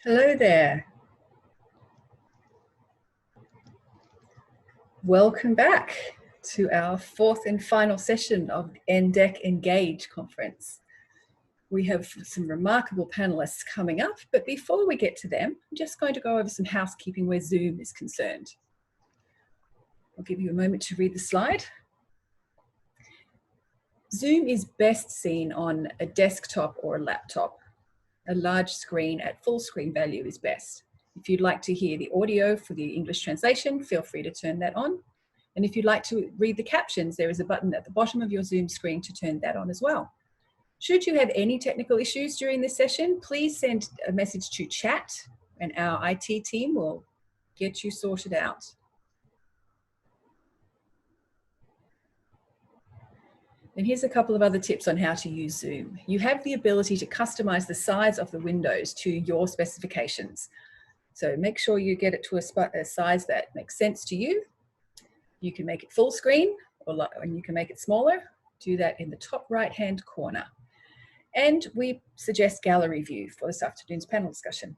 Hello there. Welcome back to our fourth and final session of the NDEC Engage conference. We have some remarkable panelists coming up, but before we get to them, I'm just going to go over some housekeeping where Zoom is concerned. I'll give you a moment to read the slide. Zoom is best seen on a desktop or a laptop. A large screen at full screen value is best. If you'd like to hear the audio for the English translation, feel free to turn that on. And if you'd like to read the captions, there is a button at the bottom of your Zoom screen to turn that on as well. Should you have any technical issues during this session, please send a message to chat and our IT team will get you sorted out. And here's a couple of other tips on how to use Zoom. You have the ability to customize the size of the windows to your specifications. So make sure you get it to a size that makes sense to you. You can make it full screen and you can make it smaller. Do that in the top right-hand corner. And we suggest gallery view for this afternoon's panel discussion.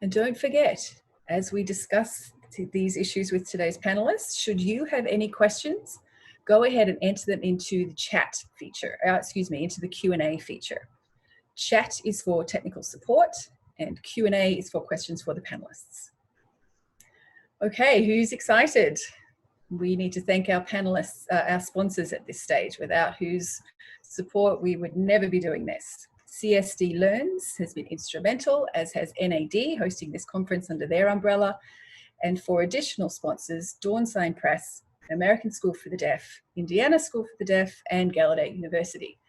And don't forget, as we discuss these issues with today's panelists, should you have any questions, go ahead and enter them into the chat feature, into the Q&A feature. Chat is for technical support and Q&A is for questions for the panelists. Okay, who's excited? We need to thank our panelists, our sponsors at this stage, without whose support we would never be doing this. CSD Learns has been instrumental, as has NAD, hosting this conference under their umbrella. And for additional sponsors, Dawnsign Press, American School for the Deaf, Indiana School for the Deaf, and Gallaudet University.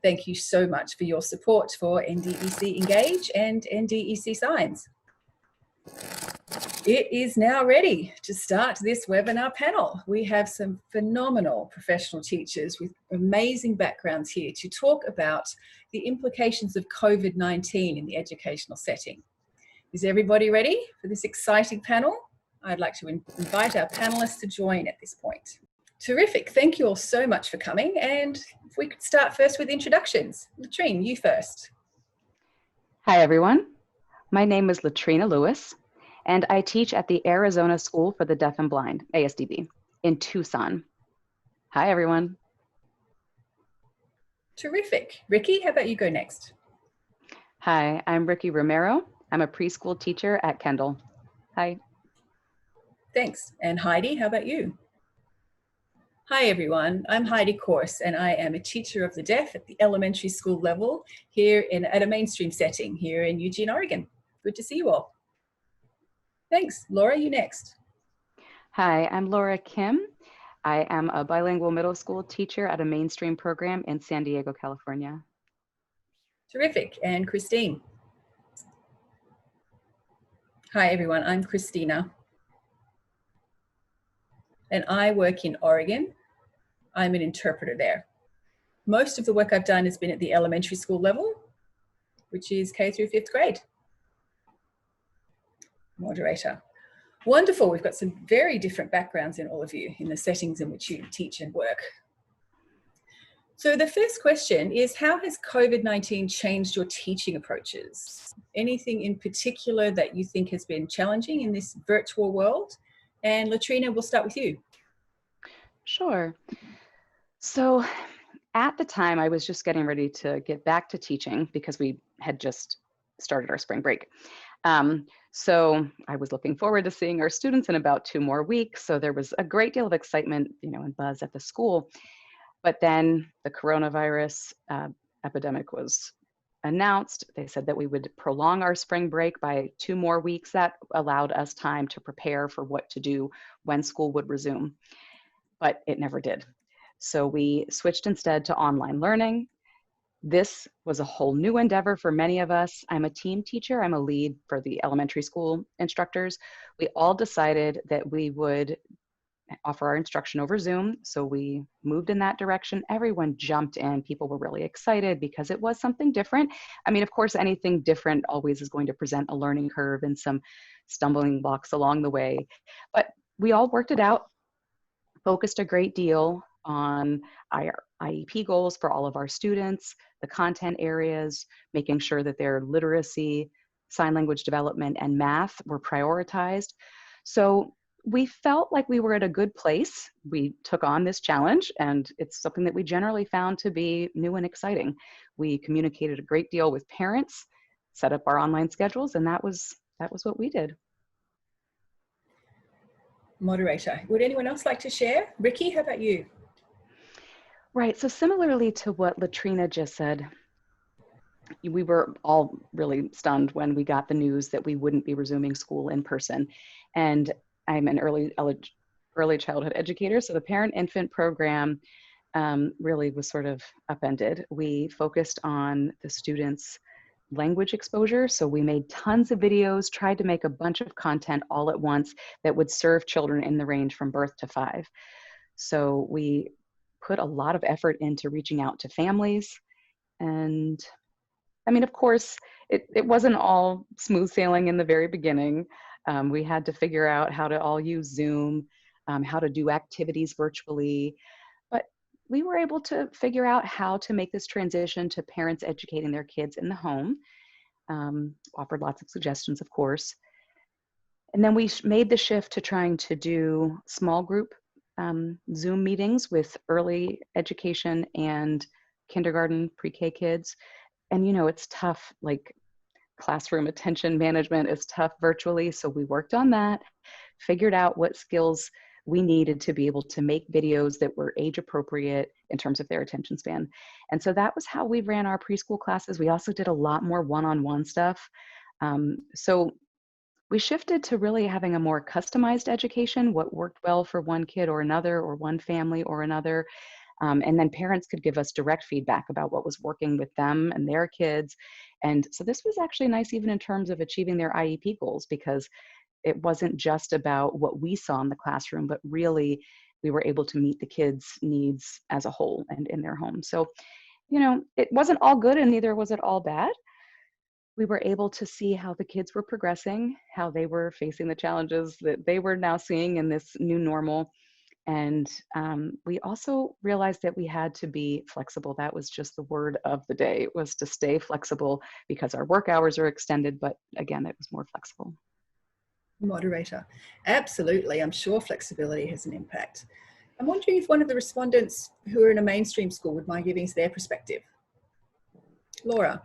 Thank you so much for your support for NDEC Engage and NDEC Signs. It is now ready to start this webinar panel. We have some phenomenal professional teachers with amazing backgrounds here to talk about the implications of COVID-19 in the educational setting. Is everybody ready for this exciting panel? I'd like to invite our panelists to join at this point. Terrific, thank you all so much for coming. And if we could start first with introductions. Latrine, you first. Hi everyone, my name is Latrina Lewis, and I teach at the Arizona School for the Deaf and Blind, ASDB, in Tucson. Hi everyone. Terrific. Ricky, how about you go next? Hi, I'm Ricky Romero. I'm a preschool teacher at Kendall. Hi. Thanks. And Heidi, how about you? Hi everyone, I'm Heidi Corce and I am a teacher of the deaf at the elementary school level here at a mainstream setting here in Eugene, Oregon. Good to see you all. Thanks. Laura, you next. Hi, I'm Laura Kim. I am a bilingual middle school teacher at a mainstream program in San Diego, California. Terrific. And Christine. Hi everyone, I'm Christina. And I work in Oregon. I'm an interpreter there. Most of the work I've done has been at the elementary school level, which is K through 5th grade. Moderator. Wonderful, we've got some very different backgrounds in all of you in the settings in which you teach and work. So the first question is, how has COVID-19 changed your teaching approaches? Anything in particular that you think has been challenging in this virtual world? And Latrina, we'll start with you. Sure. So at the time, I was just getting ready to get back to teaching because we had just started our spring break. So I was looking forward to seeing our students in about 2 more weeks. So there was a great deal of excitement, and buzz at the school. But then the coronavirus epidemic was announced. They said that we would prolong our spring break by 2 more weeks. That allowed us time to prepare for what to do when school would resume, but it never did. So we switched instead to online learning. This was a whole new endeavor for many of us. I'm a team teacher. I'm a lead for the elementary school instructors. We all decided that we would offer our instruction over Zoom. So we moved in that direction. Everyone jumped in. People were really excited because it was something different. I mean, of course, anything different always is going to present a learning curve and some stumbling blocks along the way. But we all worked it out, focused a great deal on IEP goals for all of our students, the content areas, making sure that their literacy, sign language development, and math were prioritized. So we felt like we were at a good place. We took on this challenge, and it's something that we generally found to be new and exciting. We communicated a great deal with parents, set up our online schedules, and that was what we did. Moderator, would anyone else like to share? Ricky, how about you? Right, so similarly to what Latrina just said, we were all really stunned when we got the news that we wouldn't be resuming school in person. And I'm an early childhood educator, so the parent-infant program really was sort of upended. We focused on the students' language exposure, so we made tons of videos, tried to make a bunch of content all at once that would serve children in the range from birth to 5. So we put a lot of effort into reaching out to families. And I mean, of course, it wasn't all smooth sailing in the very beginning. We had to figure out how to all use Zoom, how to do activities virtually. But we were able to figure out how to make this transition to parents educating their kids in the home. Offered lots of suggestions, of course. And then we made the shift to trying to do small group Zoom meetings with early education and kindergarten, pre-K kids. And you know, it's tough, like classroom attention management is tough virtually. So we worked on that, figured out what skills we needed to be able to make videos that were age appropriate in terms of their attention span. And so that was how we ran our preschool classes. We also did a lot more one-on-one stuff. So we shifted to really having a more customized education, what worked well for one kid or another, or one family or another. And then parents could give us direct feedback about what was working with them and their kids. And so this was actually nice even in terms of achieving their IEP goals, because it wasn't just about what we saw in the classroom, but really we were able to meet the kids' needs as a whole and in their home. So, you know, it wasn't all good and neither was it all bad. We were able to see how the kids were progressing, how they were facing the challenges that they were now seeing in this new normal. And we also realized that we had to be flexible. That was just the word of the day, was to stay flexible because our work hours are extended, but again, it was more flexible. Moderator, absolutely. I'm sure flexibility has an impact. I'm wondering if one of the respondents who are in a mainstream school would mind giving us their perspective. Laura.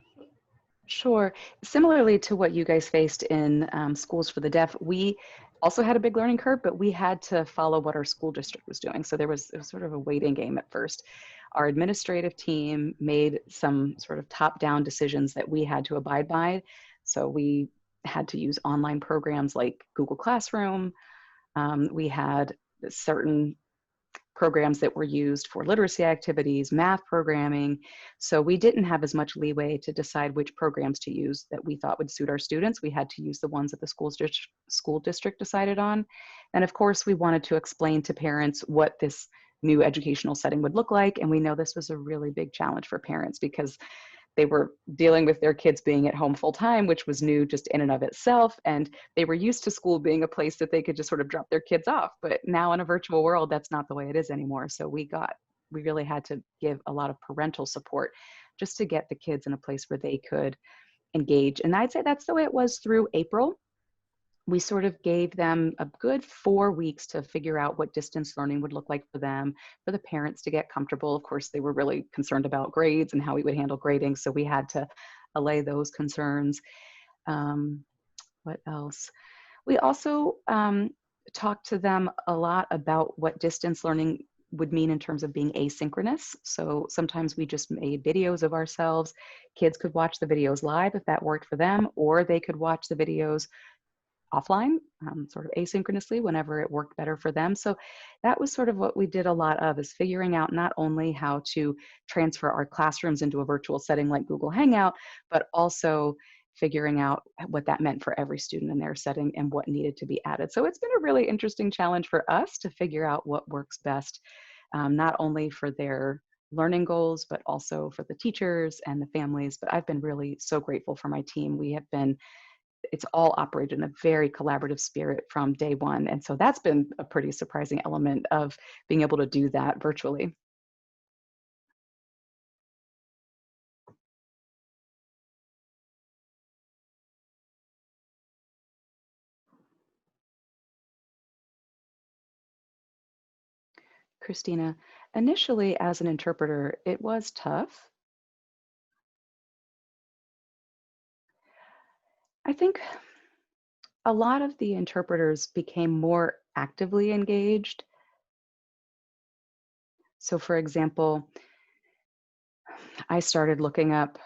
Sure. Similarly to what you guys faced in schools for the deaf, we also had a big learning curve, but we had to follow what our school district was doing. So it was sort of a waiting game at first. Our administrative team made some sort of top-down decisions that we had to abide by. So we had to use online programs like Google Classroom. We had certain programs that were used for literacy activities, math programming. So we didn't have as much leeway to decide which programs to use that we thought would suit our students. We had to use the ones that the school district decided on. And of course, we wanted to explain to parents what this new educational setting would look like. And we know this was a really big challenge for parents because they were dealing with their kids being at home full time, which was new just in and of itself. And they were used to school being a place that they could just sort of drop their kids off. But now in a virtual world, that's not the way it is anymore. So we really had to give a lot of parental support just to get the kids in a place where they could engage. And I'd say that's the way it was through April. We sort of gave them a good 4 weeks to figure out what distance learning would look like for them, for the parents to get comfortable. Of course, they were really concerned about grades and how we would handle grading, so we had to allay those concerns. What else? We also talked to them a lot about what distance learning would mean in terms of being asynchronous. So sometimes we just made videos of ourselves. Kids could watch the videos live if that worked for them, or they could watch the videos offline, sort of asynchronously whenever it worked better for them. So that was sort of what we did a lot of, is figuring out not only how to transfer our classrooms into a virtual setting like Google Hangout, but also figuring out what that meant for every student in their setting and what needed to be added. So it's been a really interesting challenge for us to figure out what works best, not only for their learning goals, but also for the teachers and the families. But I've been really so grateful for my team. It's all operated in a very collaborative spirit from day one. And so that's been a pretty surprising element of being able to do that virtually. Christina. Initially, as an interpreter, it was tough. I think a lot of the interpreters became more actively engaged. So, for example, I started looking up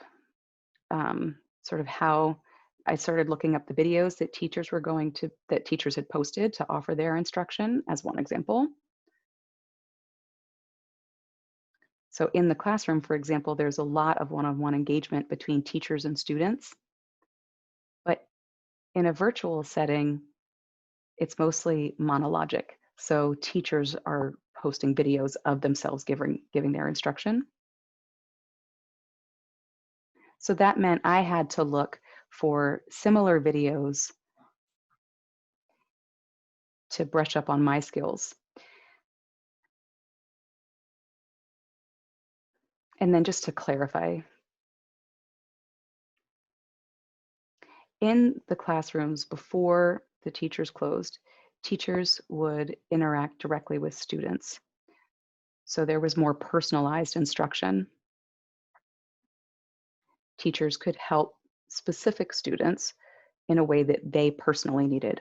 sort of how I started looking up the videos that teachers had posted to offer their instruction, as one example. So in the classroom, for example, there's a lot of one-on-one engagement between teachers and students. But in a virtual setting, it's mostly monologic. So teachers are posting videos of themselves giving their instruction. So that meant I had to look for similar videos to brush up on my skills. And then just to clarify, in the classrooms before the teachers closed, teachers would interact directly with students. So there was more personalized instruction. Teachers could help specific students in a way that they personally needed.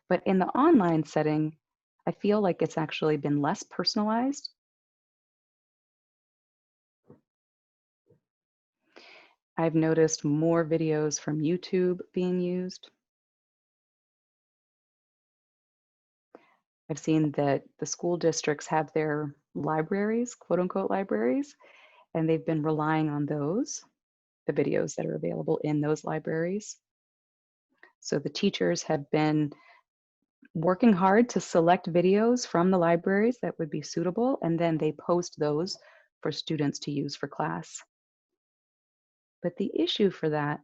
But in the online setting, I feel like it's actually been less personalized. I've noticed more videos from YouTube being used. I've seen that the school districts have their libraries, quote unquote libraries, and they've been relying on those, the videos that are available in those libraries. So the teachers have been working hard to select videos from the libraries that would be suitable, and then they post those for students to use for class. But the issue for that,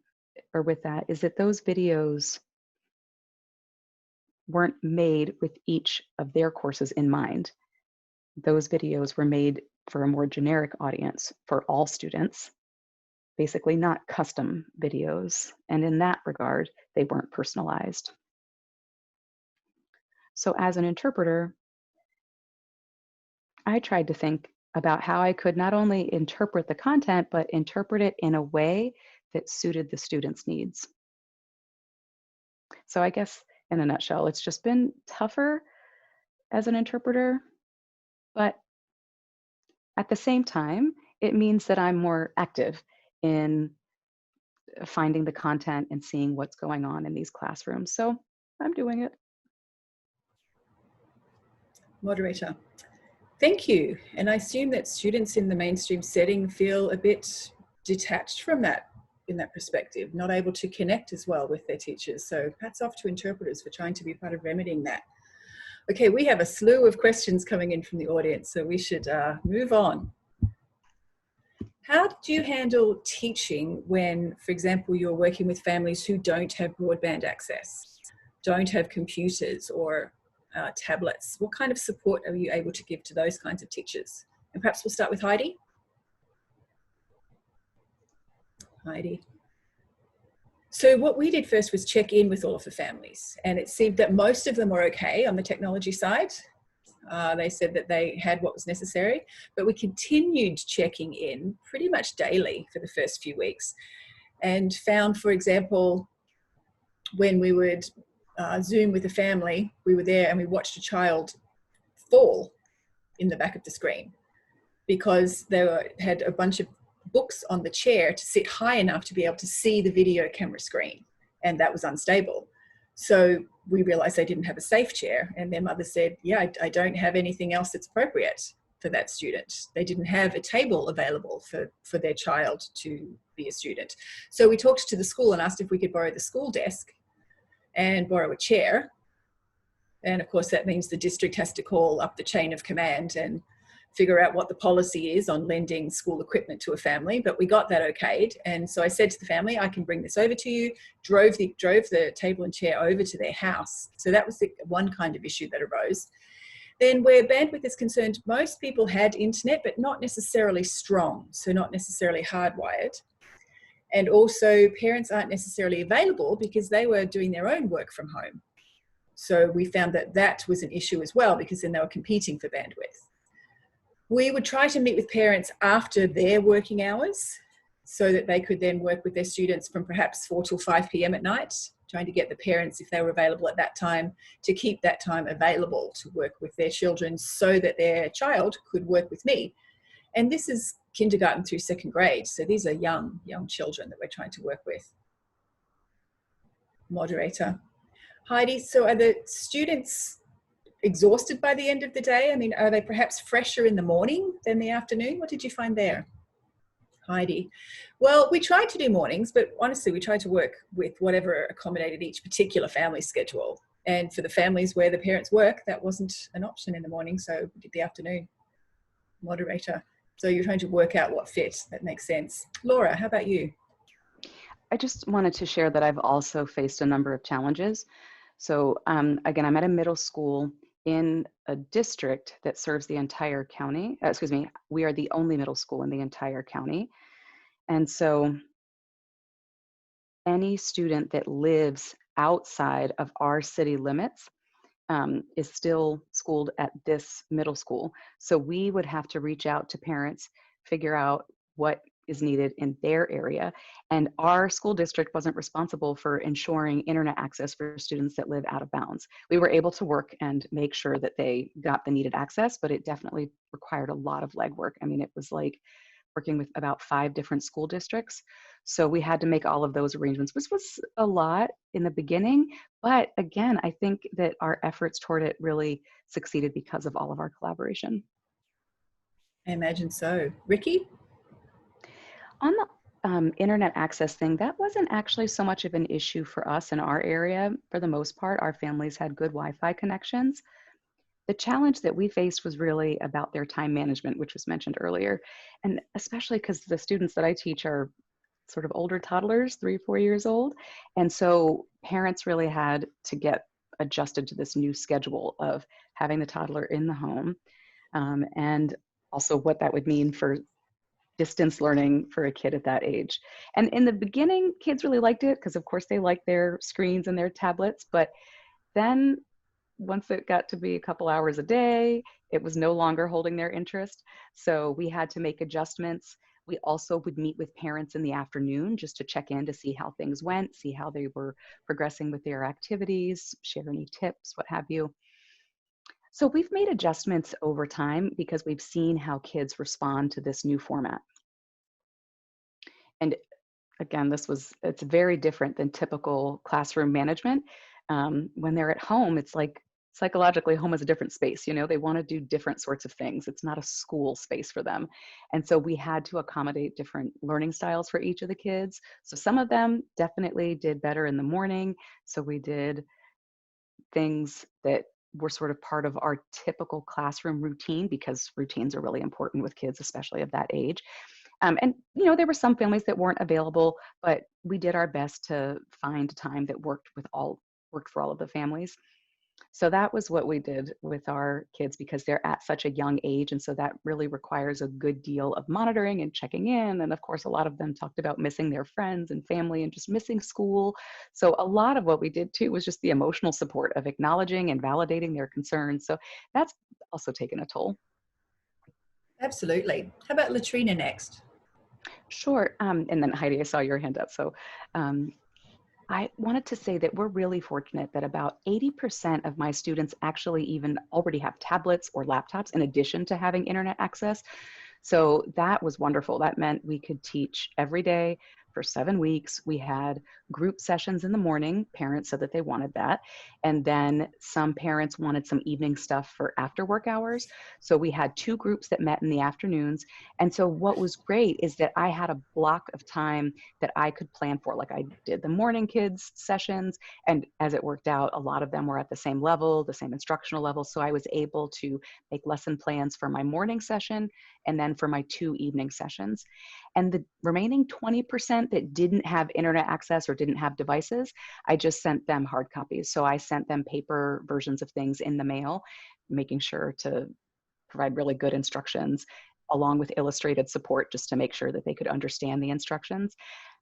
or with that, is that those videos weren't made with each of their courses in mind. Those videos were made for a more generic audience for all students, basically not custom videos. And in that regard, they weren't personalized. So as an interpreter, I tried to think about how I could not only interpret the content, but interpret it in a way that suited the students' needs. So I guess in a nutshell, it's just been tougher as an interpreter, but at the same time, it means that I'm more active in finding the content and seeing what's going on in these classrooms. So I'm doing it. Moderator. Thank you. And I assume that students in the mainstream setting feel a bit detached from that in that perspective, not able to connect as well with their teachers. So hats off to interpreters for trying to be part of remedying that. Okay, we have a slew of questions coming in from the audience, so we should move on. How did you handle teaching when, for example, you're working with families who don't have broadband access, don't have computers or tablets? What kind of support are you able to give to those kinds of teachers? And perhaps we'll start with Heidi. Heidi. So what we did first was check in with all of the families, and it seemed that most of them were okay on the technology side. They said that they had what was necessary, but we continued checking in pretty much daily for the first few weeks and found, for example, when we would Zoom with a family, we were there and we watched a child fall in the back of the screen because they had a bunch of books on the chair to sit high enough to be able to see the video camera screen, and that was unstable. So we realized they didn't have a safe chair, and their mother said, yeah, I don't have anything else that's appropriate for that student. They didn't have a table available for their child to be a student. So we talked to the school and asked if we could borrow the school desk and borrow a chair. And of course, that means the district has to call up the chain of command and figure out what the policy is on lending school equipment to a family, but we got that okayed. And so I said to the family, I can bring this over to you, drove the table and chair over to their house. So that was the one kind of issue that arose. Then where bandwidth is concerned, most people had internet, but not necessarily strong, so not necessarily hardwired. And also parents aren't necessarily available because they were doing their own work from home. So we found that that was an issue as well, because then they were competing for bandwidth. We would try to meet with parents after their working hours so that they could then work with their students from perhaps 4 till 5 p.m. at night, trying to get the parents, if they were available at that time, to keep that time available to work with their children so that their child could work with me. And this is kindergarten through second grade. So these are young children that we're trying to work with. Moderator. Heidi, so are the students exhausted by the end of the day? I mean, are they perhaps fresher in the morning than the afternoon? What did you find there? Heidi. Well, we tried to do mornings, but honestly, we tried to work with whatever accommodated each particular family schedule. And for the families where the parents work, that wasn't an option in the morning, so we did the afternoon. Moderator. So you're trying to work out what fit. That makes sense. Laura, how about you? I just wanted to share that I've also faced a number of challenges. So again, I'm at a middle school in a district that serves the entire county. We are the only middle school in the entire county. And so any student that lives outside of our city limits is still schooled at this middle school. So we would have to reach out to parents, figure out what is needed in their area. And our school district wasn't responsible for ensuring internet access for students that live out of bounds. We were able to work and make sure that they got the needed access, but it definitely required a lot of legwork. I mean, it was like working with about 5 different school districts. So we had to make all of those arrangements, which was a lot in the beginning. But again, I think that our efforts toward it really succeeded because of all of our collaboration. I imagine so. Ricky? On the internet access thing, that wasn't actually so much of an issue for us in our area. For the most part, our families had good Wi-Fi connections. The challenge that we faced was really about their time management, which was mentioned earlier. And especially because the students that I teach are sort of older toddlers, 3 or 4 years old. And so parents really had to get adjusted to this new schedule of having the toddler in the home, and also what that would mean for distance learning for a kid at that age. And in the beginning, kids really liked it because of course they like their screens and their tablets, but then once it got to be a couple hours a day, it was no longer holding their interest. So we had to make adjustments. We also would meet with parents in the afternoon just to check in to see how things went, see how they were progressing with their activities, share any tips, what have you. So we've made adjustments over time because we've seen how kids respond to this new format. And again, it's very different than typical classroom management. When they're at home, it's like psychologically home is a different space. You know, they want to do different sorts of things. It's not a school space for them. And so we had to accommodate different learning styles for each of the kids. So some of them definitely did better in the morning. So we did things that were sort of part of our typical classroom routine because routines are really important with kids, especially of that age. And, you know, there were some families that weren't available, but we did our best to find time that worked for all of the families. So that was what we did with our kids because they're at such a young age. And so that really requires a good deal of monitoring and checking in. And of course, a lot of them talked about missing their friends and family and just missing school. So a lot of what we did too was just the emotional support of acknowledging and validating their concerns. So that's also taken a toll. Absolutely. How about Latrina next? Sure. And then Heidi, I saw your hand up. So I wanted to say that we're really fortunate that about 80% of my students actually even already have tablets or laptops in addition to having internet access. So that was wonderful. That meant we could teach every day for 7 weeks. We had group sessions in the morning. Parents said that they wanted that. And then some parents wanted some evening stuff for after work hours. So we had 2 groups that met in the afternoons. And so what was great is that I had a block of time that I could plan for. Like I did the morning kids sessions. And as it worked out, a lot of them were at the same level, the same instructional level. So I was able to make lesson plans for my morning session and then for my 2 evening sessions. And the remaining 20% that didn't have internet access or didn't have devices, I just sent them hard copies. So I sent them paper versions of things in the mail, making sure to provide really good instructions along with illustrated support just to make sure that they could understand the instructions.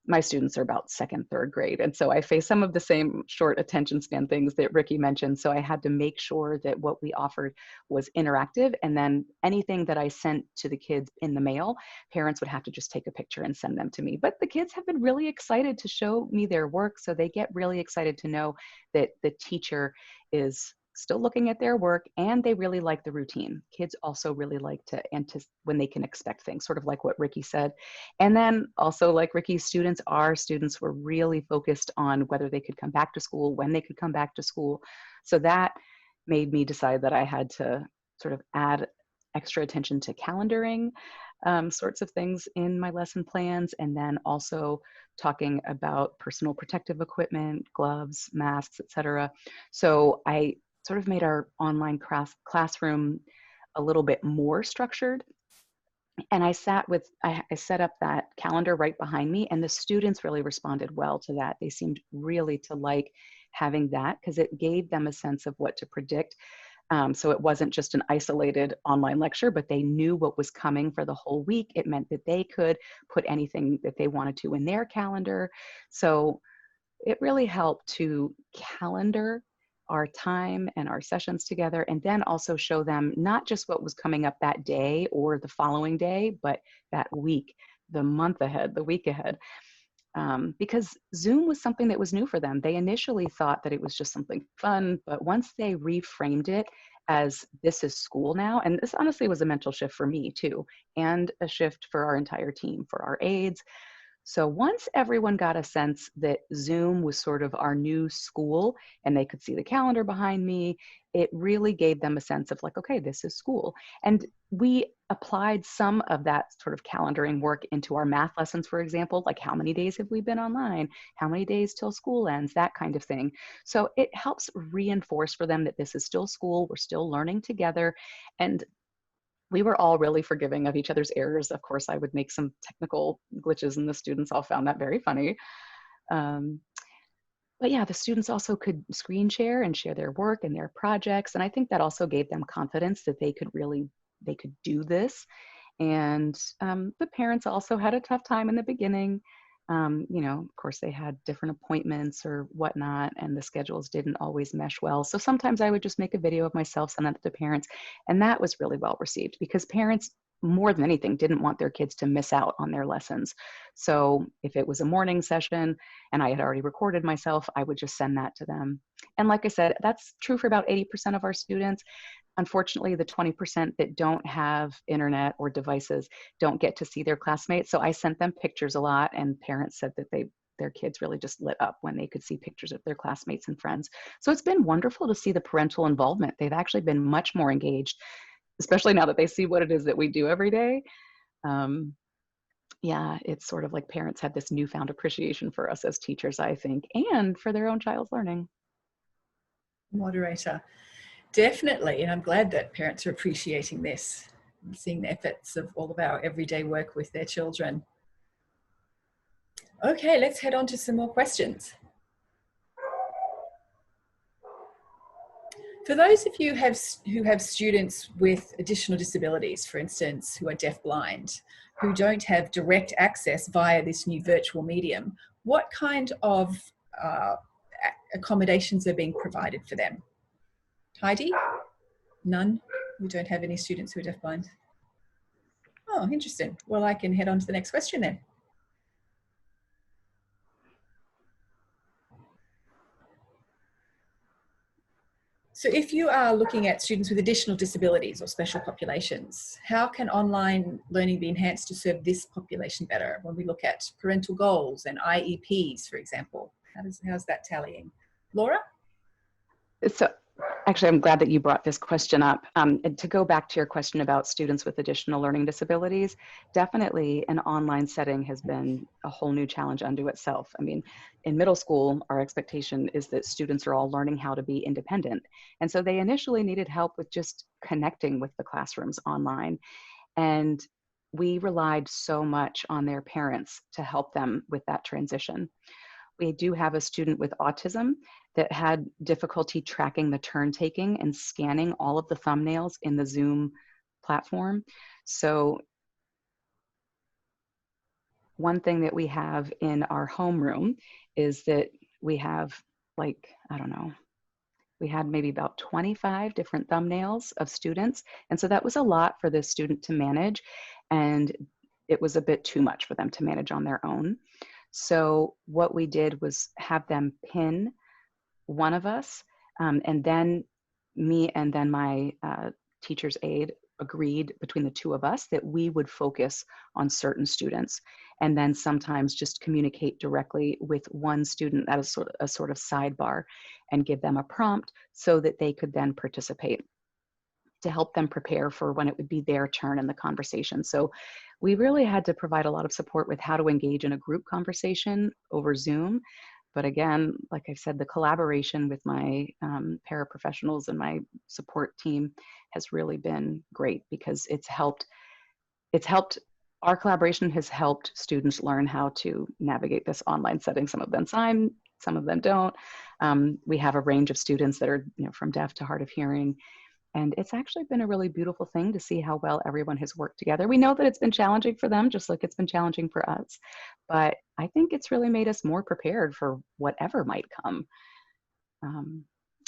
my students are about second, third grade. And so I face some of the same short attention span things that Ricky mentioned. So I had to make sure that what we offered was interactive. And then anything that I sent to the kids in the mail, parents would have to just take a picture and send them to me. But the kids have been really excited to show me their work. So they get really excited to know that the teacher is still looking at their work, and they really like the routine. Kids also really like to anticipate when they can expect things, sort of like what Ricky said. And then also, like Ricky's students, our students were really focused on whether they could come back to school, when they could come back to school. So that made me decide that I had to sort of add extra attention to calendaring sorts of things in my lesson plans, and then also talking about personal protective equipment, gloves, masks, etc. So I sort of made our online classroom a little bit more structured. And I set up that calendar right behind me, and the students really responded well to that. They seemed really to like having that because it gave them a sense of what to predict. So it wasn't just an isolated online lecture, but they knew what was coming for the whole week. It meant that they could put anything that they wanted to in their calendar. So it really helped to calendar our time and our sessions together, and then also show them not just what was coming up that day or the following day, but that week, the month ahead, the week ahead. Because Zoom was something that was new for them. They initially thought that it was just something fun, but once they reframed it as this is school now, and this honestly was a mental shift for me too, and a shift for our entire team, for our aides. So once everyone got a sense that Zoom was sort of our new school and they could see the calendar behind me, it really gave them a sense of like, okay, this is school. And we applied some of that sort of calendaring work into our math lessons, for example, like how many days have we been online? How many days till school ends? That kind of thing. So it helps reinforce for them that this is still school, we're still learning together. And we were all really forgiving of each other's errors. Of course, I would make some technical glitches, and the students all found that very funny. Um, but yeah, the students also could screen share and share their work and their projects. And I think that also gave them confidence that they could do this. And the parents also had a tough time in the beginning. Of course, they had different appointments or whatnot, and the schedules didn't always mesh well. So sometimes I would just make a video of myself, send that to the parents, and that was really well received because parents, more than anything, didn't want their kids to miss out on their lessons. So if it was a morning session and I had already recorded myself, I would just send that to them. And like I said, that's true for about 80% of our students. Unfortunately, the 20% that don't have internet or devices don't get to see their classmates. So I sent them pictures a lot, and parents said that their kids really just lit up when they could see pictures of their classmates and friends. So it's been wonderful to see the parental involvement. They've actually been much more engaged, especially now that they see what it is that we do every day. Yeah, it's sort of like parents have this newfound appreciation for us as teachers, I think, and for their own child's learning. Moderator. Definitely, and I'm glad that parents are appreciating this and seeing the efforts of all of our everyday work with their children. Okay, let's head on to some more questions. For those of you who have students with additional disabilities, for instance, who are deafblind, who don't have direct access via this new virtual medium, what kind of accommodations are being provided for them? Heidi? None? We don't have any students who are deafblind? Oh, interesting. Well, I can head on to the next question then. So if you are looking at students with additional disabilities or special populations, how can online learning be enhanced to serve this population better? When we look at parental goals and IEPs, for example, how's that tallying? Laura? So actually, I'm glad that you brought this question up. And to go back to your question about students with additional learning disabilities, definitely an online setting has been a whole new challenge unto itself. I mean, in middle school, our expectation is that students are all learning how to be independent. And so they initially needed help with just connecting with the classrooms online. And we relied so much on their parents to help them with that transition. We do have a student with autism that had difficulty tracking the turn taking and scanning all of the thumbnails in the Zoom platform. So one thing that we have in our homeroom is that we have, like, I don't know, we had maybe about 25 different thumbnails of students. And so that was a lot for the student to manage. And it was a bit too much for them to manage on their own. So what we did was have them pin one of us, and then me and then my teacher's aide agreed between the two of us that we would focus on certain students, and then sometimes just communicate directly with one student at a sort of sidebar and give them a prompt so that they could then participate, to help them prepare for when it would be their turn in the conversation. So we really had to provide a lot of support with how to engage in a group conversation over Zoom. But again, like I said, the collaboration with my paraprofessionals and my support team has really been great, because it's helped, our collaboration has helped students learn how to navigate this online setting. Some of them sign, some of them don't. We have a range of students that are, from deaf to hard of hearing. And it's actually been a really beautiful thing to see how well everyone has worked together. We know that it's been challenging for them, just like it's been challenging for us. But I think it's really made us more prepared for whatever might come,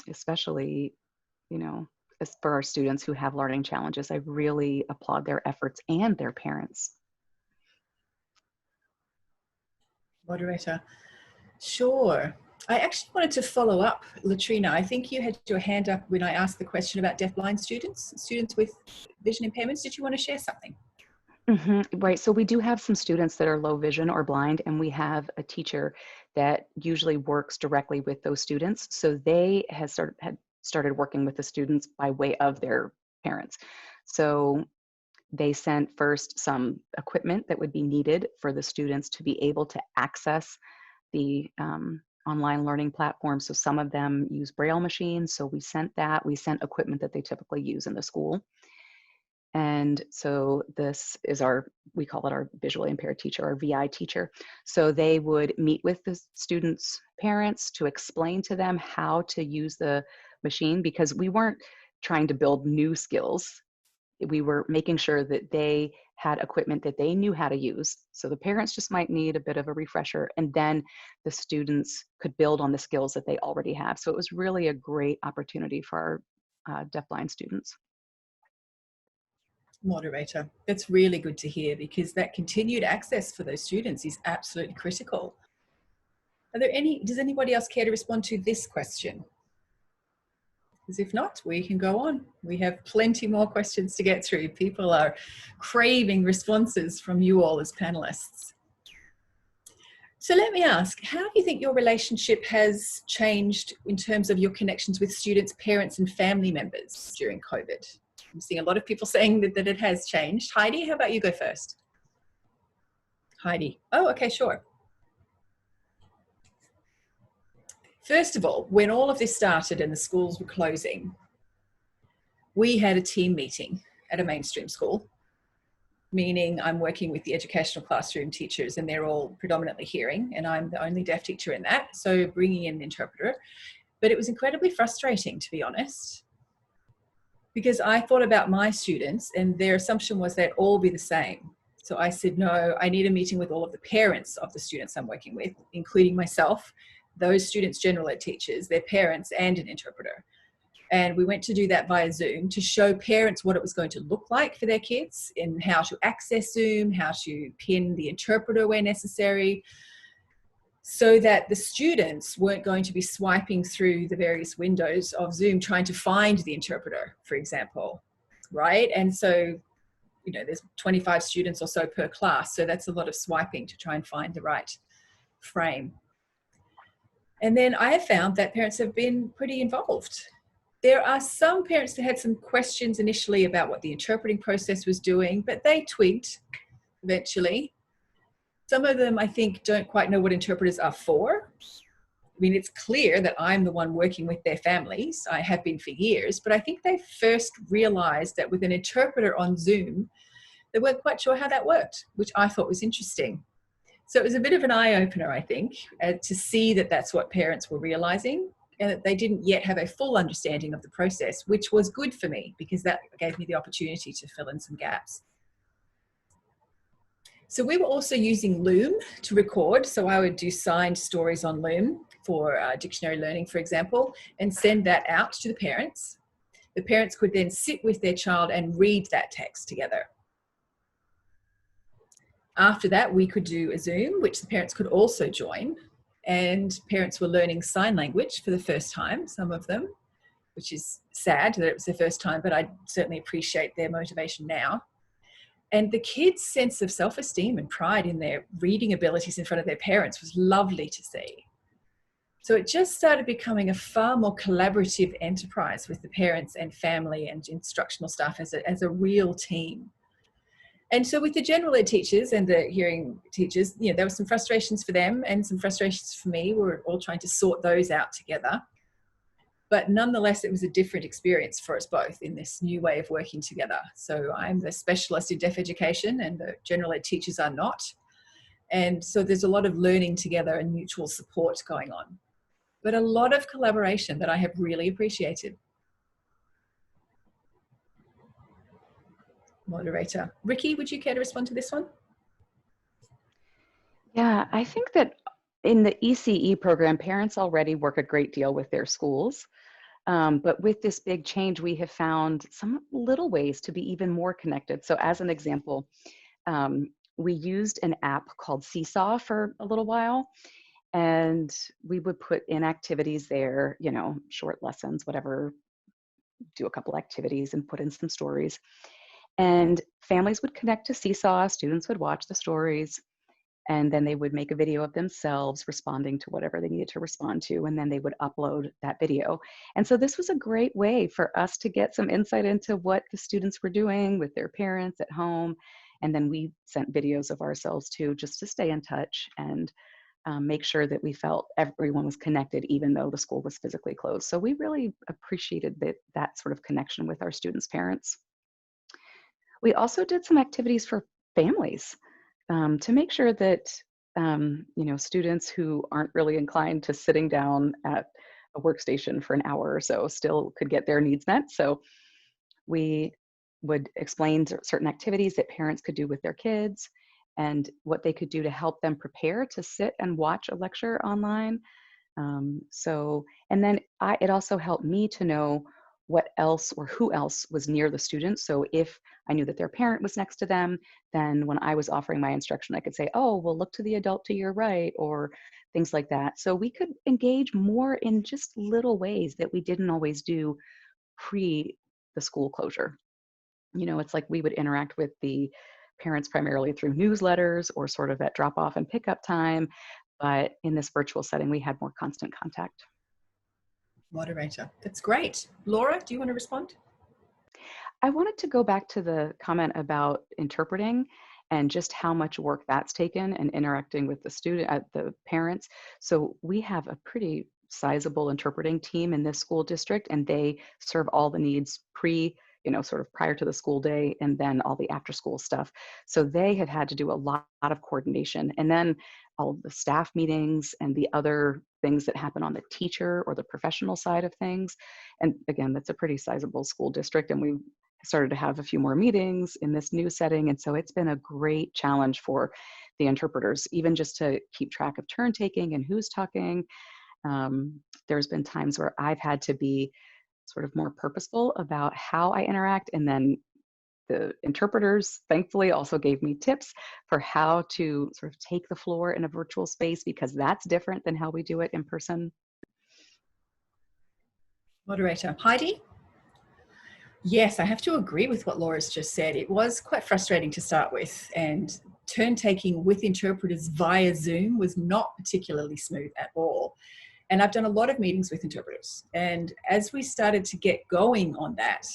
especially, as for our students who have learning challenges. I really applaud their efforts and their parents. Moderator. Sure. I actually wanted to follow up, Latrina. I think you had your hand up when I asked the question about deafblind students with vision impairments. Did you want to share something? Right. So we do have some students that are low vision or blind, and we have a teacher that usually works directly with those students. So they had started working with the students by way of their parents. So they sent first some equipment that would be needed for the students to be able to access the online learning platform. So some of them use Braille machines. So we sent that. We sent equipment that they typically use in the school. And so this is we call it our visually impaired teacher, our VI teacher. So they would meet with the students' parents to explain to them how to use the machine, because we weren't trying to build new skills. We were making sure that they had equipment that they knew how to use. So the parents just might need a bit of a refresher, and then the students could build on the skills that they already have. So it was really a great opportunity for our deafblind students. Moderator, that's really good to hear, because that continued access for those students is absolutely critical. Does anybody else care to respond to this question? Because if not, we can go on. We have plenty more questions to get through. People are craving responses from you all as panelists. So let me ask, how do you think your relationship has changed in terms of your connections with students, parents, and family members during COVID? I'm seeing a lot of people saying that it has changed. Heidi, how about you go first? Heidi. Oh, okay, sure. First of all, when all of this started and the schools were closing, we had a team meeting at a mainstream school, meaning I'm working with the educational classroom teachers, and they're all predominantly hearing, and I'm the only deaf teacher in that, so bringing in an interpreter. But it was incredibly frustrating, to be honest, because I thought about my students, and their assumption was they'd all be the same. So I said, no, I need a meeting with all of the parents of the students I'm working with, including myself, those students' general ed teachers, their parents, and an interpreter. And we went to do that via Zoom to show parents what it was going to look like for their kids, and how to access Zoom, how to pin the interpreter where necessary, so that the students weren't going to be swiping through the various windows of Zoom trying to find the interpreter, for example, right? And so, there's 25 students or so per class, so that's a lot of swiping to try and find the right frame. And then I have found that parents have been pretty involved. There are some parents that had some questions initially about what the interpreting process was doing, but they twigged eventually. Some of them, I think, don't quite know what interpreters are for. I mean, it's clear that I'm the one working with their families. I have been for years, but I think they first realized that with an interpreter on Zoom, they weren't quite sure how that worked, which I thought was interesting. So it was a bit of an eye-opener, I think, to see that that's what parents were realizing, and that they didn't yet have a full understanding of the process, which was good for me, because that gave me the opportunity to fill in some gaps. So we were also using Loom to record. So I would do signed stories on Loom for dictionary learning, for example, and send that out to the parents. The parents could then sit with their child and read that text together. After that, we could do a Zoom, which the parents could also join. And parents were learning sign language for the first time, some of them, which is sad that it was their first time, but I certainly appreciate their motivation now. And the kids' sense of self-esteem and pride in their reading abilities in front of their parents was lovely to see. So it just started becoming a far more collaborative enterprise with the parents and family and instructional staff as a real team. And so with the general ed teachers and the hearing teachers, you know, there were some frustrations for them and some frustrations for me. We were all trying to sort those out together. But nonetheless, it was a different experience for us both in this new way of working together. So I'm the specialist in deaf education and the general ed teachers are not. And so there's a lot of learning together and mutual support going on, but a lot of collaboration that I have really appreciated. Moderator. Ricky, would you care to respond to this one? Yeah, I think that in the ECE program, parents already work a great deal with their schools. But with this big change, we have found some little ways to be even more connected. So as an example, we used an app called Seesaw for a little while, and we would put in activities there, you know, short lessons, whatever, do a couple activities and put in some stories. And families would connect to Seesaw, students would watch the stories, and then they would make a video of themselves responding to whatever they needed to respond to, and then they would upload that video. And so this was a great way for us to get some insight into what the students were doing with their parents at home. And then we sent videos of ourselves too, just to stay in touch and make sure that we felt everyone was connected, even though the school was physically closed. So we really appreciated that sort of connection with our students' parents. We also did some activities for families to make sure that you know, students who aren't really inclined to sitting down at a workstation for an hour or so still could get their needs met. So we would explain certain activities that parents could do with their kids and what they could do to help them prepare to sit and watch a lecture online. And then it also helped me to know what else or who else was near the student. So if I knew that their parent was next to them, then when I was offering my instruction, I could say, oh, well, look to the adult to your right, or things like that. So we could engage more in just little ways that we didn't always do pre the school closure. You know, it's like we would interact with the parents primarily through newsletters or sort of at drop off and pickup time. But in this virtual setting, we had more constant contact. Moderator. That's great. Laura, do you want to respond? I wanted to go back to the comment about interpreting and just how much work that's taken and interacting with the parents. So we have a pretty sizable interpreting team in this school district, and they serve all the needs sort of prior to the school day, and then all the after school stuff. So they have had to do a lot of coordination. And then all the staff meetings and the other things that happen on the teacher or the professional side of things. And again, that's a pretty sizable school district, and we started to have a few more meetings in this new setting. And so it's been a great challenge for the interpreters, even just to keep track of turn taking and who's talking. There's been times where I've had to be sort of more purposeful about how I interact. And then the interpreters thankfully also gave me tips for how to sort of take the floor in a virtual space, because that's different than how we do it in person. Moderator. Heidi? Yes, I have to agree with what Laura's just said. It was quite frustrating to start with, and turn taking with interpreters via Zoom was not particularly smooth at all. And I've done a lot of meetings with interpreters. And as we started to get going on that,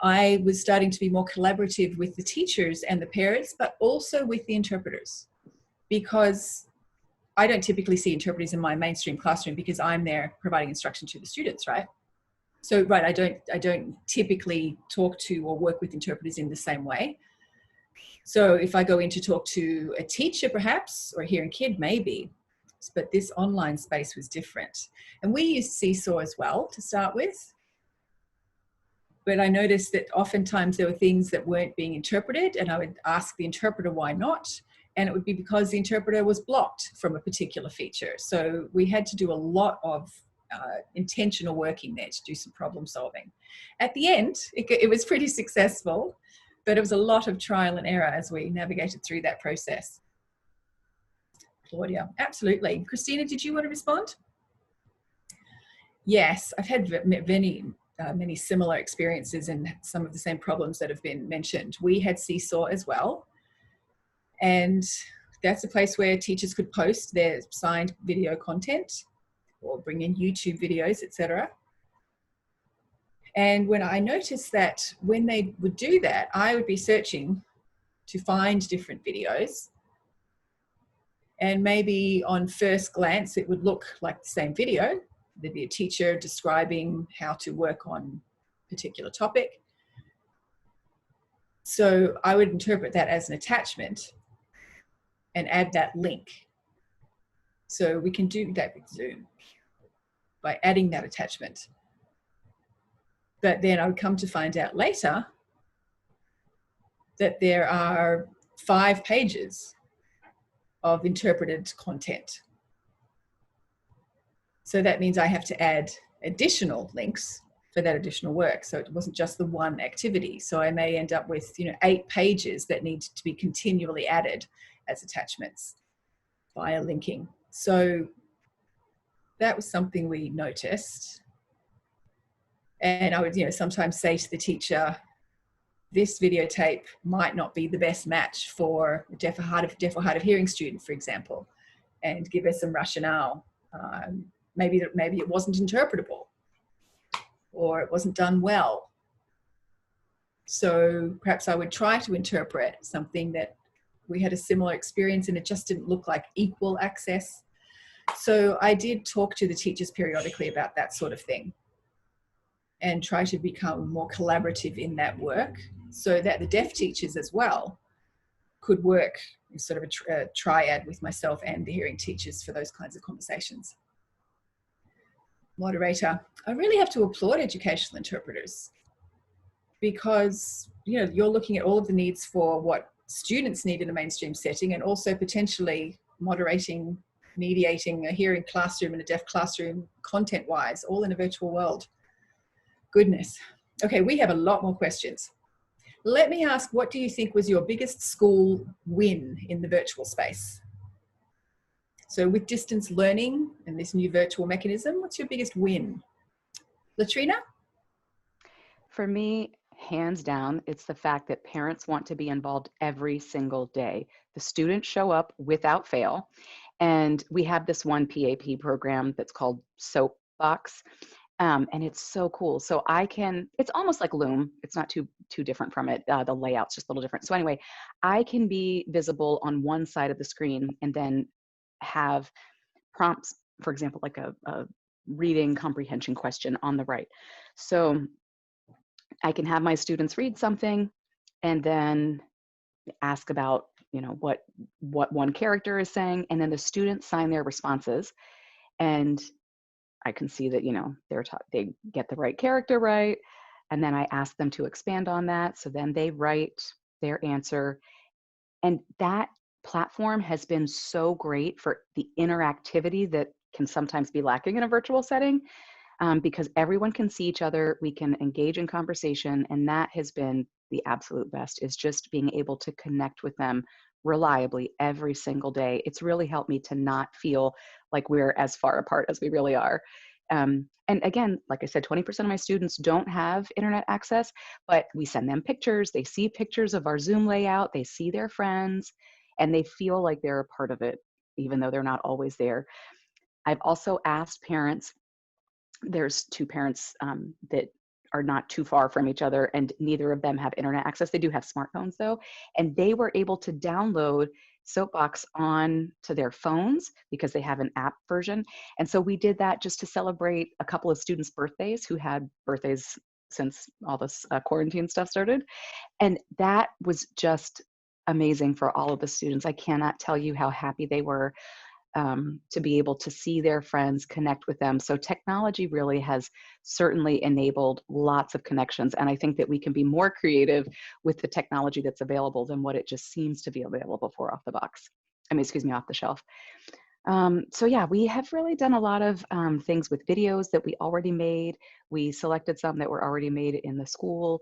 I was starting to be more collaborative with the teachers and the parents, but also with the interpreters, because I don't typically see interpreters in my mainstream classroom because I'm there providing instruction to the students, right? So, right, I don't typically talk to or work with interpreters in the same way. So if I go in to talk to a teacher perhaps, or a hearing kid maybe, but this online space was different. And we used Seesaw as well to start with. But I noticed that oftentimes there were things that weren't being interpreted, and I would ask the interpreter why not. And it would be because the interpreter was blocked from a particular feature. So we had to do a lot of intentional working there to do some problem solving. At the end, it was pretty successful, but it was a lot of trial and error as we navigated through that process. Claudia, absolutely. Christina, did you want to respond? Yes, I've had many similar experiences and some of the same problems that have been mentioned. We had Seesaw as well. And that's a place where teachers could post their signed video content or bring in YouTube videos, etc. And when I noticed that when they would do that, I would be searching to find different videos. And maybe on first glance, it would look like the same video. There'd be a teacher describing how to work on a particular topic. So I would interpret that as an attachment and add that link. So we can do that with Zoom by adding that attachment. But then I would come to find out later that there are 5 pages of interpreted content. So that means I have to add additional links for that additional work. So it wasn't just the one activity. So I may end up with 8 pages that need to be continually added as attachments via linking. So that was something we noticed. And I would sometimes say to the teacher, this videotape might not be the best match for a deaf or hard of hearing student, for example, and give us some rationale. Maybe it wasn't interpretable, or it wasn't done well. So perhaps I would try to interpret something that we had a similar experience and it just didn't look like equal access. So I did talk to the teachers periodically about that sort of thing and try to become more collaborative in that work so that the deaf teachers as well could work in sort of a triad with myself and the hearing teachers for those kinds of conversations. Moderator, I really have to applaud educational interpreters because you're looking at all of the needs for what students need in a mainstream setting and also potentially mediating a hearing classroom and a deaf classroom content-wise, all in a virtual world. Goodness. Okay, we have a lot more questions. Let me ask, what do you think was your biggest school win in the virtual space? So with distance learning and this new virtual mechanism, what's your biggest win? Latrina? For me, hands down, it's the fact that parents want to be involved every single day. The students show up without fail. And we have this one PAP program that's called Soapbox. And it's so cool. So it's almost like Loom. It's not too different from it. The layout's just a little different. So anyway, I can be visible on one side of the screen and then have prompts, for example, like a reading comprehension question on the right. So I can have my students read something and then ask about, what one character is saying, and then the students sign their responses. And I can see that, they get the right character right. And then I ask them to expand on that. So then they write their answer. And that platform has been so great for the interactivity that can sometimes be lacking in a virtual setting, because everyone can see each other. We can engage in conversation. And that has been the absolute best, is just being able to connect with them reliably every single day. It's really helped me to not feel like we're as far apart as we really are. And again, like I said, 20% of my students don't have internet access, but we send them pictures. They see pictures of our Zoom layout. They see their friends, and they feel like they're a part of it, even though they're not always there. I've also asked parents, there's 2 parents that are not too far from each other, and neither of them have internet access. They do have smartphones though, and they were able to download Soapbox on to their phones because they have an app version. And so we did that just to celebrate a couple of students' birthdays who had birthdays since all this quarantine stuff started. And that was just amazing for all of the students. I cannot tell you how happy they were. to be able to see their friends, connect with them. So technology really has certainly enabled lots of connections. And I think that we can be more creative with the technology that's available than what it just seems to be available for off the box. I mean, excuse me, off the shelf. So yeah, we have really done a lot of things with videos that we already made. We selected some that were already made in the school.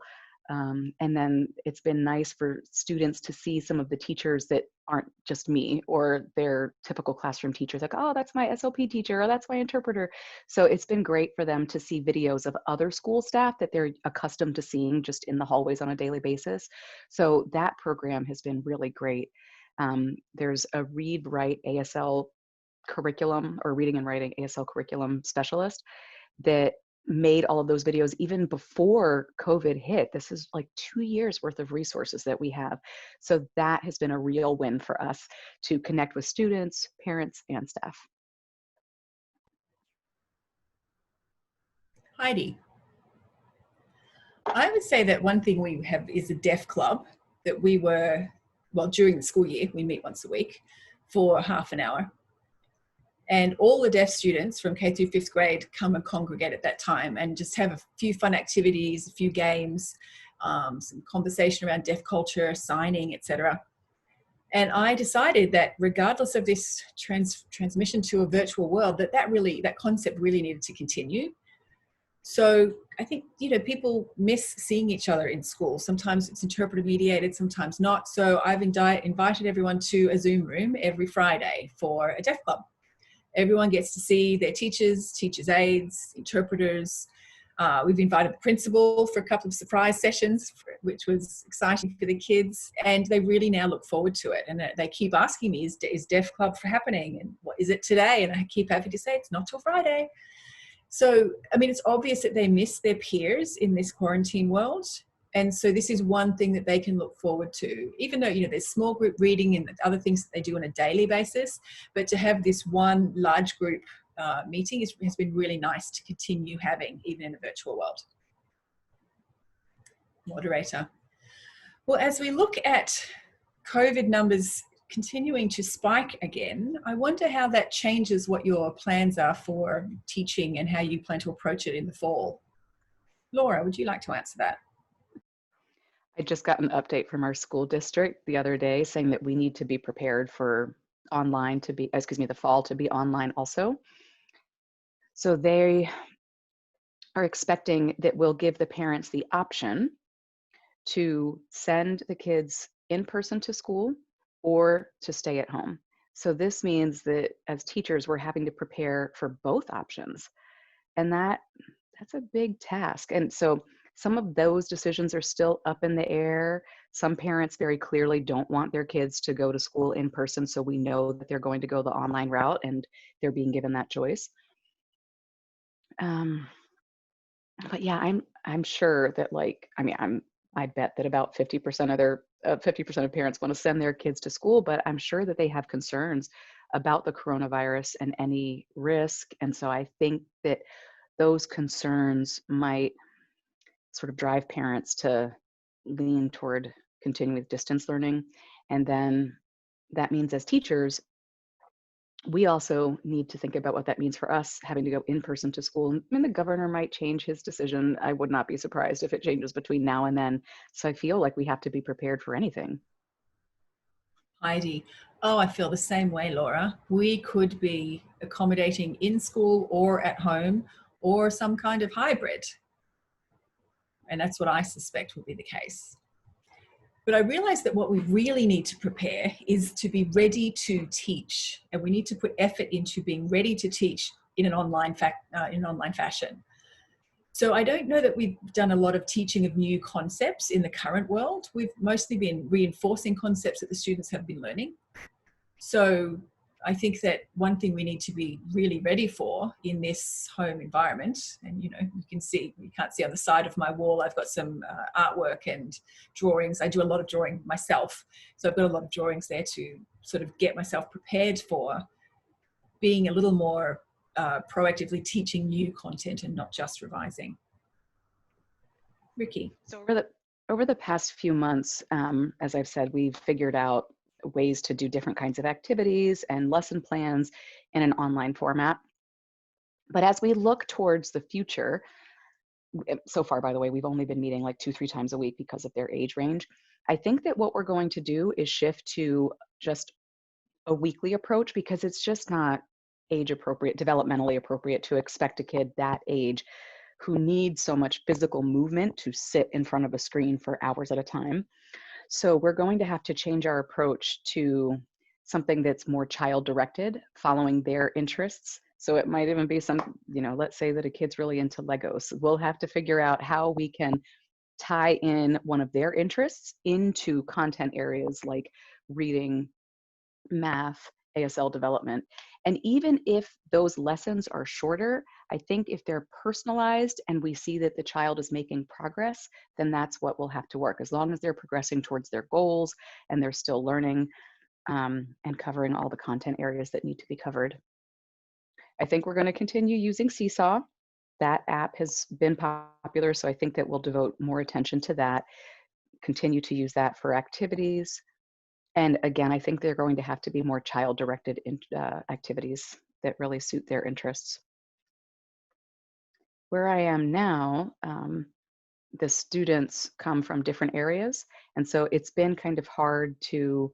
And then it's been nice for students to see some of the teachers that aren't just me or their typical classroom teachers, like, oh, that's my SLP teacher, or that's my interpreter. So it's been great for them to see videos of other school staff that they're accustomed to seeing just in the hallways on a daily basis. So that program has been really great. There's a read, write ASL curriculum, or reading and writing ASL curriculum specialist that made all of those videos even before COVID hit. This is like 2 years worth of resources that we have. So that has been a real win for us to connect with students, parents, and staff. Heidi, I would say that one thing we have is a deaf club that we were, well, during the school year, we meet once a week for half an hour. And all the deaf students from K through 5th grade come and congregate at that time and just have a few fun activities, a few games, some conversation around deaf culture, signing, etc. And I decided that regardless of this transmission to a virtual world, that concept really needed to continue. So I think, people miss seeing each other in school. Sometimes it's interpreter mediated, sometimes not. So I've invited everyone to a Zoom room every Friday for a deaf club. Everyone gets to see their teachers, teachers' aides, interpreters. We've invited the principal for a couple of surprise sessions, which was exciting for the kids. And they really now look forward to it. And they keep asking me, is Deaf Club happening? And what is it today? And I keep having to say, it's not till Friday. So, I mean, it's obvious that they miss their peers in this quarantine world. And so this is one thing that they can look forward to, even though, there's small group reading and other things that they do on a daily basis, but to have this one large group meeting has been really nice to continue having, even in a virtual world. Moderator. Well, as we look at COVID numbers continuing to spike again, I wonder how that changes what your plans are for teaching and how you plan to approach it in the fall. Laura, would you like to answer that? I just got an update from our school district the other day saying that we need to be prepared for the fall to be online also. So they are expecting that we'll give the parents the option to send the kids in person to school or to stay at home. So this means that as teachers, we're having to prepare for both options. And that's a big task. And so some of those decisions are still up in the air. Some parents very clearly don't want their kids to go to school in person, so we know that they're going to go the online route and they're being given that choice. But yeah, I'm sure that I bet that about 50% of parents want to send their kids to school, but I'm sure that they have concerns about the coronavirus and any risk. And so I think that those concerns might sort of drive parents to lean toward continuing with distance learning. And then that means as teachers, we also need to think about what that means for us having to go in person to school. And the governor might change his decision. I would not be surprised if it changes between now and then. So I feel like we have to be prepared for anything. Heidi. Oh, I feel the same way, Laura. We could be accommodating in school or at home or some kind of hybrid. And that's what I suspect will be the case. But I realize that what we really need to prepare is to be ready to teach. And we need to put effort into being ready to teach in an online fashion. So I don't know that we've done a lot of teaching of new concepts in the current world. We've mostly been reinforcing concepts that the students have been learning. So I think that one thing we need to be really ready for in this home environment, and you can't see on the side of my wall, I've got some artwork and drawings. I do a lot of drawing myself. So I've got a lot of drawings there to sort of get myself prepared for being a little more proactively teaching new content and not just revising. Ricky. So over the past few months, as I've said, we've figured out ways to do different kinds of activities and lesson plans in an online format. But as we look towards the future, so far, by the way, we've only been meeting like 2-3 times a week because of their age range. I think that what we're going to do is shift to just a weekly approach, because it's just not age appropriate, developmentally appropriate to expect a kid that age who needs so much physical movement to sit in front of a screen for hours at a time. So we're going to have to change our approach to something that's more child directed, following their interests. So it might even be some, let's say that a kid's really into Legos. We'll have to figure out how we can tie in one of their interests into content areas like reading, math, ASL development. And even if those lessons are shorter, I think if they're personalized and we see that the child is making progress, then that's what will have to work. As long as they're progressing towards their goals and they're still learning and covering all the content areas that need to be covered. I think we're going to continue using Seesaw. That app has been popular, so I think that we'll devote more attention to that, continue to use that for activities. And again, I think they're going to have to be more child-directed activities that really suit their interests. Where I am now, the students come from different areas, and so it's been kind of hard to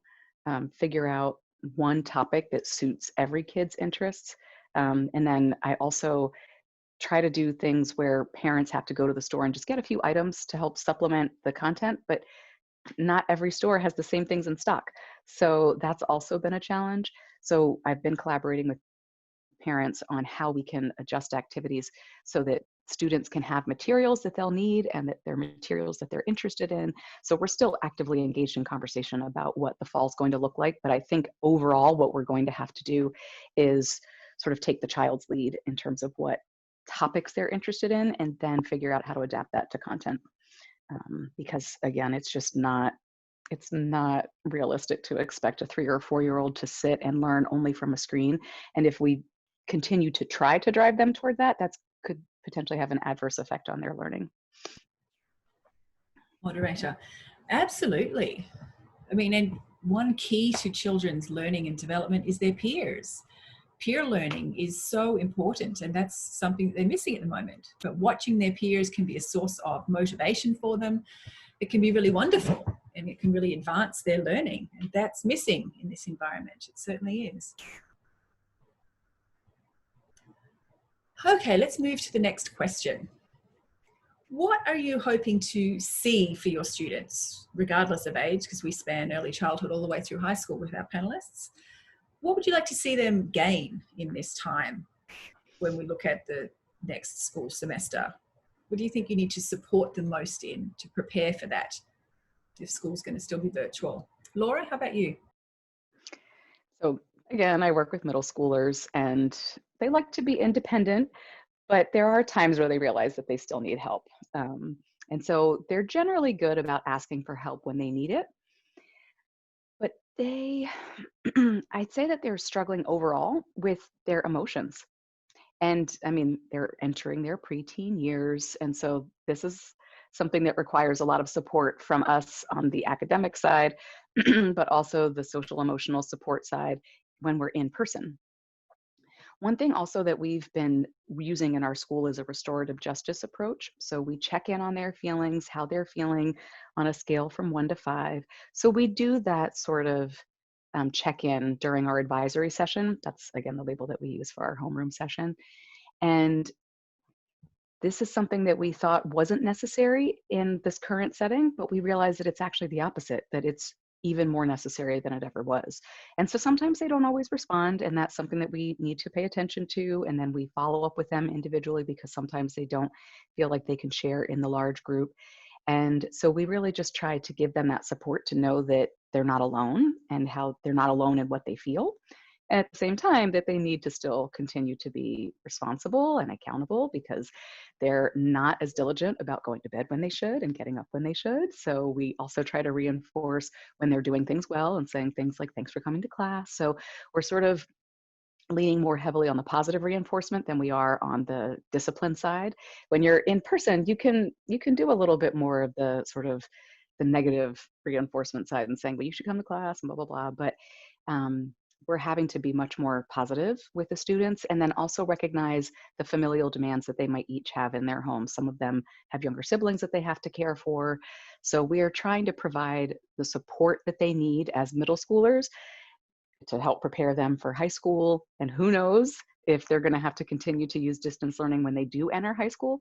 figure out one topic that suits every kid's interests. And then I also try to do things where parents have to go to the store and just get a few items to help supplement the content, but not every store has the same things in stock. So that's also been a challenge. So I've been collaborating with parents on how we can adjust activities so that students can have materials that they'll need and that they're materials that they're interested in. So we're still actively engaged in conversation about what the fall is going to look like. But I think overall, what we're going to have to do is sort of take the child's lead in terms of what topics they're interested in and then figure out how to adapt that to content. Because again, it's not realistic to expect a 3 or 4-year-old to sit and learn only from a screen. And if we continue to try to drive them toward that, could potentially have an adverse effect on their learning. Moderator, absolutely. I mean, and one key to children's learning and development is their peers. Peer learning is so important, and that's something they're missing at the moment. But watching their peers can be a source of motivation for them. It can be really wonderful, and it can really advance their learning. And that's missing in this environment. It certainly is. Okay, let's move to the next question. What are you hoping to see for your students, regardless of age, because we span early childhood all the way through high school with our panelists? What would you like to see them gain in this time when we look at the next school semester? What do you think you need to support them most in to prepare for that if school's going to still be virtual? Laura, how about you? So again, I work with middle schoolers and they like to be independent, but there are times where they realize that they still need help. And so they're generally good about asking for help when they need it. But I'd say that they're struggling overall with their emotions. And I mean, they're entering their preteen years. And so this is something that requires a lot of support from us on the academic side, but also the social emotional support side when we're in person. One thing also that we've been using in our school is a restorative justice approach. So we check in on their feelings, how they're feeling on a scale from 1 to 5. So we do that sort of check-in during our advisory session. That's, again, the label that we use for our homeroom session. And this is something that we thought wasn't necessary in this current setting, but we realized that it's actually the opposite, that it's even more necessary than it ever was. And so sometimes they don't always respond, and that's something that we need to pay attention to. And then we follow up with them individually because sometimes they don't feel like they can share in the large group. And so we really just try to give them that support to know that they're not alone and how they're not alone in what they feel. At the same time, that they need to still continue to be responsible and accountable because they're not as diligent about going to bed when they should and getting up when they should. So we also try to reinforce when they're doing things well and saying things like, thanks for coming to class. So we're sort of leaning more heavily on the positive reinforcement than we are on the discipline side. When you're in person, you can do a little bit more of the sort of the negative reinforcement side and saying, well, you should come to class and blah, blah, blah. But we're having to be much more positive with the students, and then also recognize the familial demands that they might each have in their homes. Some of them have younger siblings that they have to care for. So we're trying to provide the support that they need as middle schoolers to help prepare them for high school. And who knows if they're going to have to continue to use distance learning when they do enter high school.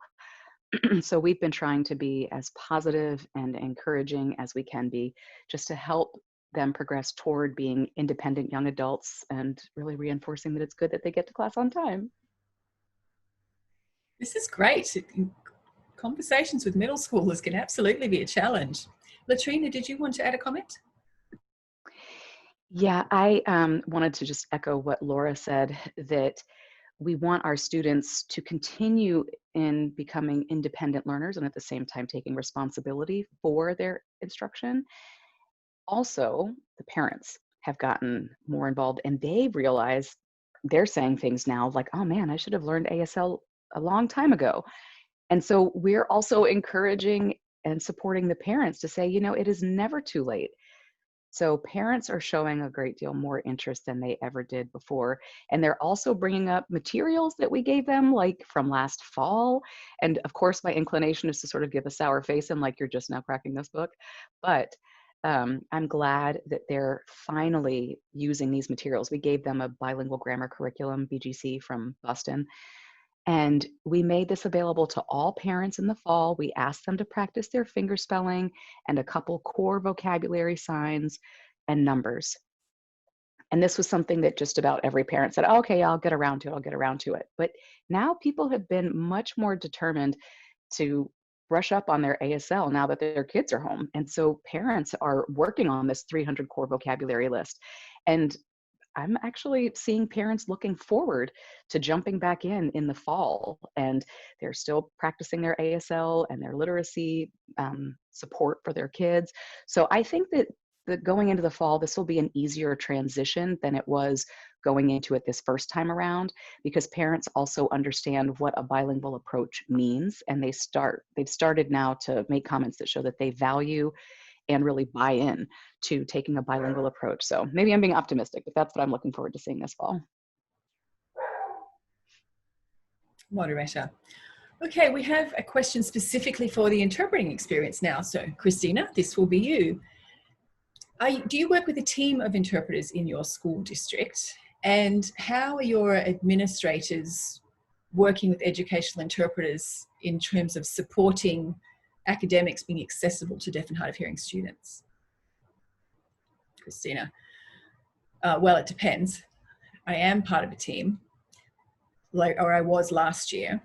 So we've been trying to be as positive and encouraging as we can be, just to help them progress toward being independent young adults, and really reinforcing that it's good that they get to class on time. This is great. Conversations with middle schoolers can absolutely be a challenge. Latrina, did you want to add a comment? Yeah, I wanted to just echo what Laura said, that we want our students to continue in becoming independent learners and at the same time taking responsibility for their instruction. Also, the parents have gotten more involved, and they realize, they're saying things now like, oh man, I should have learned ASL a long time ago. And so we're also encouraging and supporting the parents to say, you know, it is never too late. So parents are showing a great deal more interest than they ever did before. And they're also bringing up materials that we gave them, like from last fall. And of course, my inclination is to sort of give a sour face and like, you're just now cracking this book. But I'm glad that they're finally using these materials. We gave them a bilingual grammar curriculum, BGC, from Boston. And we made this available to all parents in the fall. We asked them to practice their finger spelling and a couple core vocabulary signs and numbers. And this was something that just about every parent said, oh, okay, I'll get around to it, I'll get around to it. But now people have been much more determined to brush up on their ASL now that their kids are home. And so parents are working on this 300 core vocabulary list. And I'm actually seeing parents looking forward to jumping back in the fall, and they're still practicing their ASL and their literacy support for their kids. So I think that going into the fall, this will be an easier transition than it was going into it this first time around, because parents also understand what a bilingual approach means, and they've started now to make comments that show that they value and really buy in to taking a bilingual approach. So maybe I'm being optimistic, but that's what I'm looking forward to seeing this fall. Moderator. Okay, we have a question specifically for the interpreting experience now. So Christina, this will be you. Do you work with a team of interpreters in your school district? And how are your administrators working with educational interpreters in terms of supporting academics being accessible to deaf and hard of hearing students? Christina. Well, it depends. I am part of a team, or I was last year.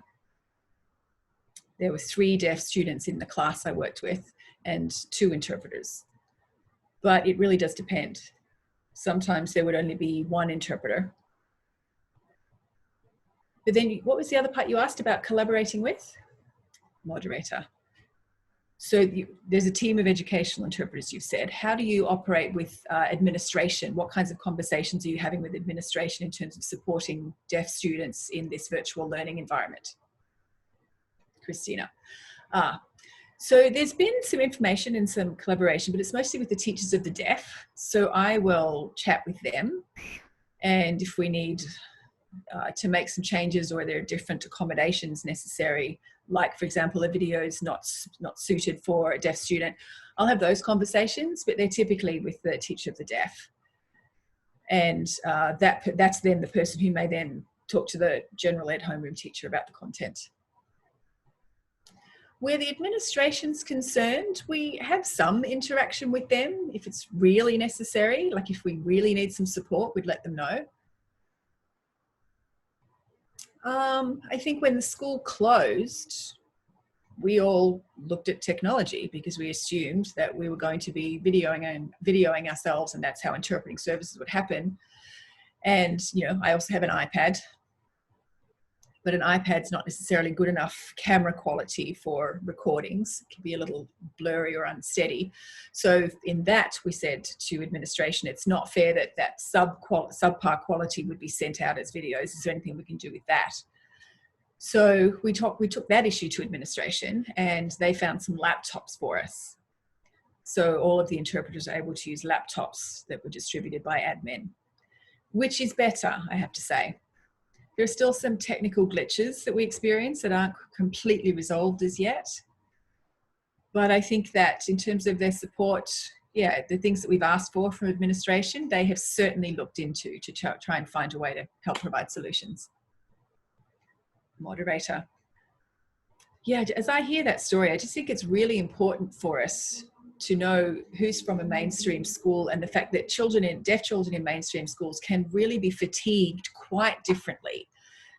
There were 3 deaf students in the class I worked with and 2 interpreters. But it really does depend. Sometimes there would only be 1 interpreter. But then what was the other part you asked about collaborating with? Moderator. So there's a team of educational interpreters, you've said. How do you operate with administration? What kinds of conversations are you having with administration in terms of supporting deaf students in this virtual learning environment? Christina. So there's been some information and some collaboration, but it's mostly with the teachers of the deaf. So I will chat with them, and if we need to make some changes or there are different accommodations necessary, like for example, a video is not suited for a deaf student, I'll have those conversations, but they're typically with the teacher of the deaf. And that's then the person who may then talk to the general ed homeroom teacher about the content. Where the administration's concerned, we have some interaction with them if it's really necessary. Like if we really need some support, we'd let them know. I think when the school closed, we all looked at technology because we assumed that we were going to be videoing ourselves, and that's how interpreting services would happen. And, you know, I also have an iPad, but an iPad's not necessarily good enough camera quality for recordings. It can be a little blurry or unsteady. So in that, we said to administration, it's not fair that that subpar quality would be sent out as videos. Is there anything we can do with that? So we took that issue to administration, and they found some laptops for us. So all of the interpreters are able to use laptops that were distributed by admin, which is better, I have to say. There are still some technical glitches that we experience that aren't completely resolved as yet. But I think that in terms of their support, yeah, the things that we've asked for from administration, they have certainly looked into to try and find a way to help provide solutions. Moderator. Yeah, as I hear that story, I just think it's really important for us to know who's from a mainstream school, and the fact that deaf children in mainstream schools can really be fatigued quite differently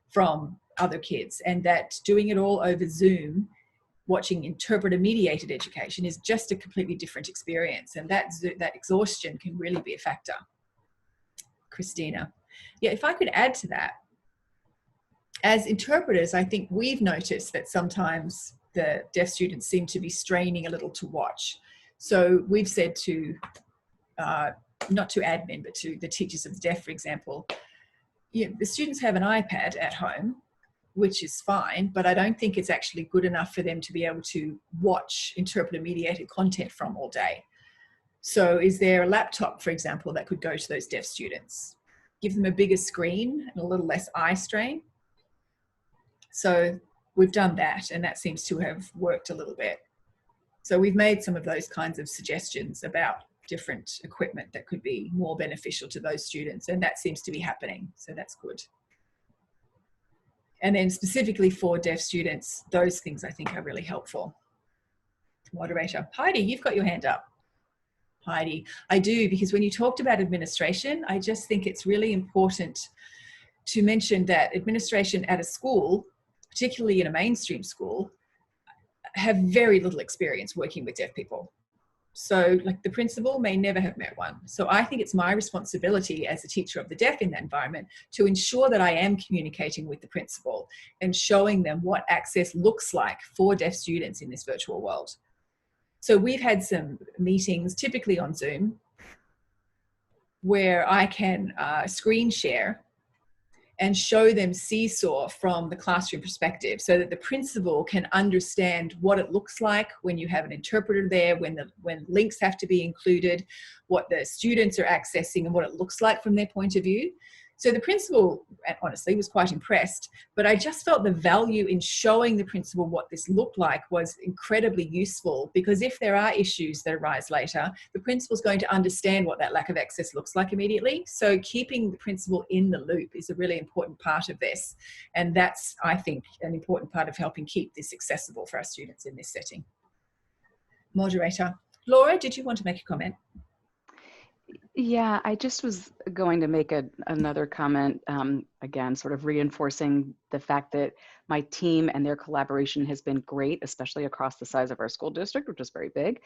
from other kids, and that doing it all over Zoom, watching interpreter mediated education, is just a completely different experience, and that exhaustion can really be a factor. Christina. Yeah, if I could add to that, as interpreters, I think we've noticed that sometimes the deaf students seem to be straining a little to watch. So we've said to, not to admin, but to the teachers of the deaf, for example, the students have an iPad at home, which is fine, but I don't think it's actually good enough for them to be able to watch interpreter mediated content from all day. So is there a laptop, for example, that could go to those deaf students? Give them a bigger screen and a little less eye strain. So we've done that, and that seems to have worked a little bit. So we've made some of those kinds of suggestions about different equipment that could be more beneficial to those students, and that seems to be happening. So that's good. And then specifically for deaf students, those things I think are really helpful. Moderator. Heidi, you've got your hand up. Heidi. I do, because when you talked about administration, I just think it's really important to mention that administration at a school, particularly in a mainstream school, have very little experience working with deaf people. So like the principal may never have met one. So I think it's my responsibility as a teacher of the deaf in that environment to ensure that I am communicating with the principal and showing them what access looks like for deaf students in this virtual world. So we've had some meetings, typically on Zoom, where I can screen share and show them Seesaw from the classroom perspective, so that the principal can understand what it looks like when you have an interpreter there, when links have to be included, what the students are accessing and what it looks like from their point of view. So the principal, honestly, was quite impressed, but I just felt the value in showing the principal what this looked like was incredibly useful, because if there are issues that arise later, the principal's going to understand what that lack of access looks like immediately. So keeping the principal in the loop is a really important part of this. And that's, I think, an important part of helping keep this accessible for our students in this setting. Moderator. Laura, did you want to make a comment? Yeah, I just was going to make another comment, again, sort of reinforcing the fact that my team and their collaboration has been great, especially across the size of our school district, which is very big.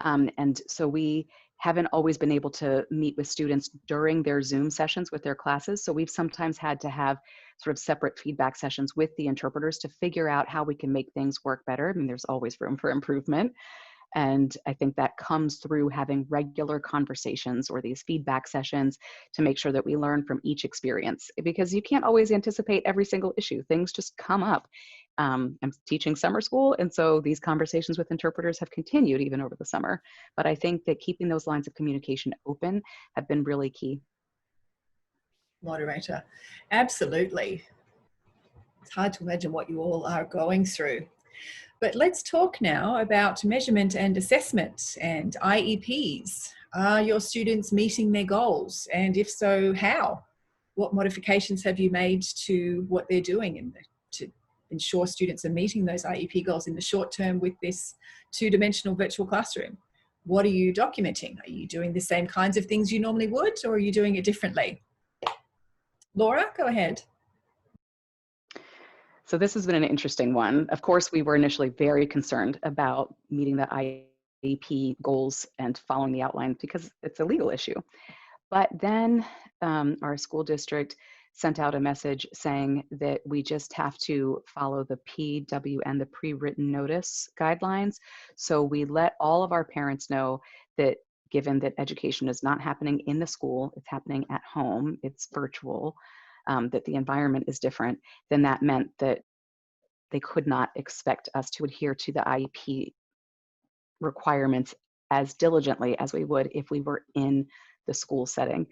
And so we haven't always been able to meet with students during their Zoom sessions with their classes. So we've sometimes had to have sort of separate feedback sessions with the interpreters to figure out how we can make things work better. I mean, there's always room for improvement. And I think that comes through having regular conversations or these feedback sessions to make sure that we learn from each experience, because you can't always anticipate every single issue. Things just come up. I'm teaching summer school, and so these conversations with interpreters have continued even over the summer. But I think that keeping those lines of communication open have been really key. Moderator. Absolutely. It's hard to imagine what you all are going through. But let's talk now about measurement and assessment and IEPs. Are your students meeting their goals? And if so, how? What modifications have you made to what they're doing to ensure students are meeting those IEP goals in the short term with this two-dimensional virtual classroom? What are you documenting? Are you doing the same kinds of things you normally would, or are you doing it differently? Laura, go ahead. So this has been an interesting one. Of course, we were initially very concerned about meeting the IEP goals and following the outline because it's a legal issue. But then our school district sent out a message saying that we just have to follow the PWN, the pre-written notice guidelines. So we let all of our parents know that given that education is not happening in the school, it's happening at home, it's virtual, that the environment is different, then that meant that they could not expect us to adhere to the IEP requirements as diligently as we would if we were in the school setting.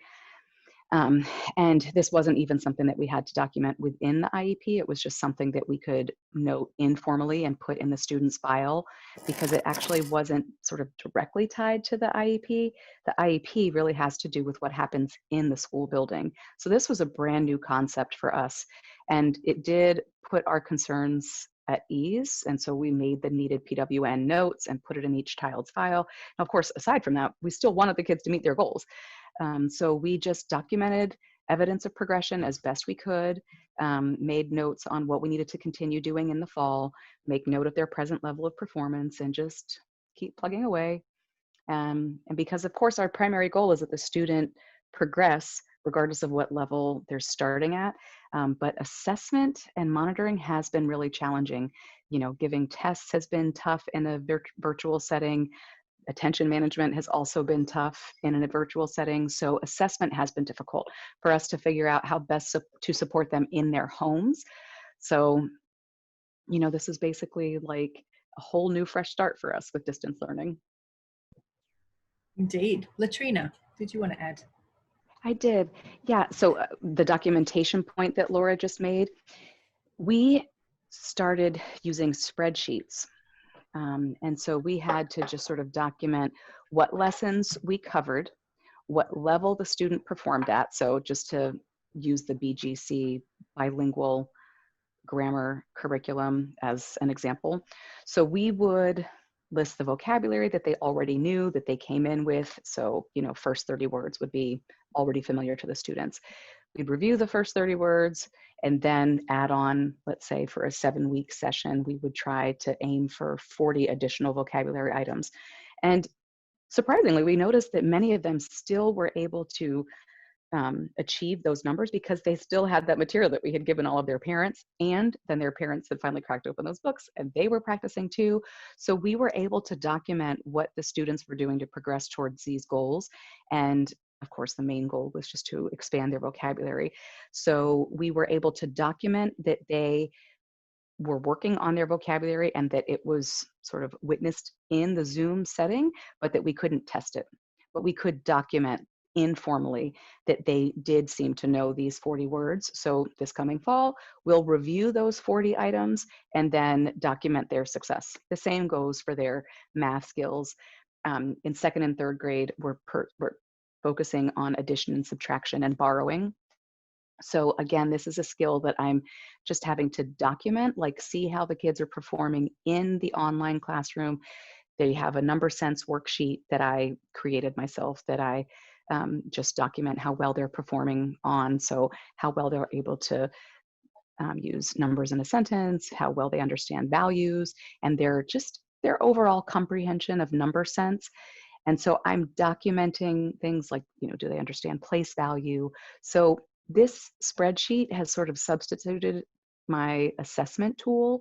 And this wasn't even something that we had to document within the IEP. It was just something that we could note informally and put in the student's file, because it actually wasn't sort of directly tied to the IEP. The IEP really has to do with what happens in the school building. So this was a brand new concept for us, and it did put our concerns at ease. And so we made the needed PWN notes and put it in each child's file. Now, of course, aside from that, we still wanted the kids to meet their goals. So we just documented evidence of progression as best we could, made notes on what we needed to continue doing in the fall, make note of their present level of performance, and just keep plugging away. And because, of course, our primary goal is that the student progress regardless of what level they're starting at. But assessment and monitoring has been really challenging. You know, giving tests has been tough in a virtual setting. Attention management has also been tough in a virtual setting. So assessment has been difficult for us to figure out how best to support them in their homes. So, you know, this is basically like a whole new fresh start for us with distance learning. Indeed. Latrina, did you want to add? I did. Yeah. So the documentation point that Laura just made, we started using spreadsheets. And so we had to just sort of document what lessons we covered, what level the student performed at. So just to use the BGC bilingual grammar curriculum as an example. So we would list the vocabulary that they already knew, that they came in with. So, you know, first 30 words would be already familiar to the students. We'd review the first 30 words and then add on, let's say for a 7-week session, we would try to aim for 40 additional vocabulary items. And surprisingly, we noticed that many of them still were able to achieve those numbers because they still had that material that we had given all of their parents, and then their parents had finally cracked open those books and they were practicing too. So we were able to document what the students were doing to progress towards these goals. And of course, the main goal was just to expand their vocabulary. So we were able to document that they were working on their vocabulary and that it was sort of witnessed in the Zoom setting, but that we couldn't test it. But we could document informally that they did seem to know these 40 words. So this coming fall, we'll review those 40 items and then document their success. The same goes for their math skills. In 2nd and 3rd grade, we're focusing on addition and subtraction and borrowing. So again, this is a skill that I'm just having to document, like see how the kids are performing in the online classroom. They have a number sense worksheet that I created myself that I just document how well they're performing on. So how well they're able to use numbers in a sentence, how well they understand values, and their overall comprehension of number sense. And so I'm documenting things like, you know, do they understand place value? So this spreadsheet has sort of substituted my assessment tool.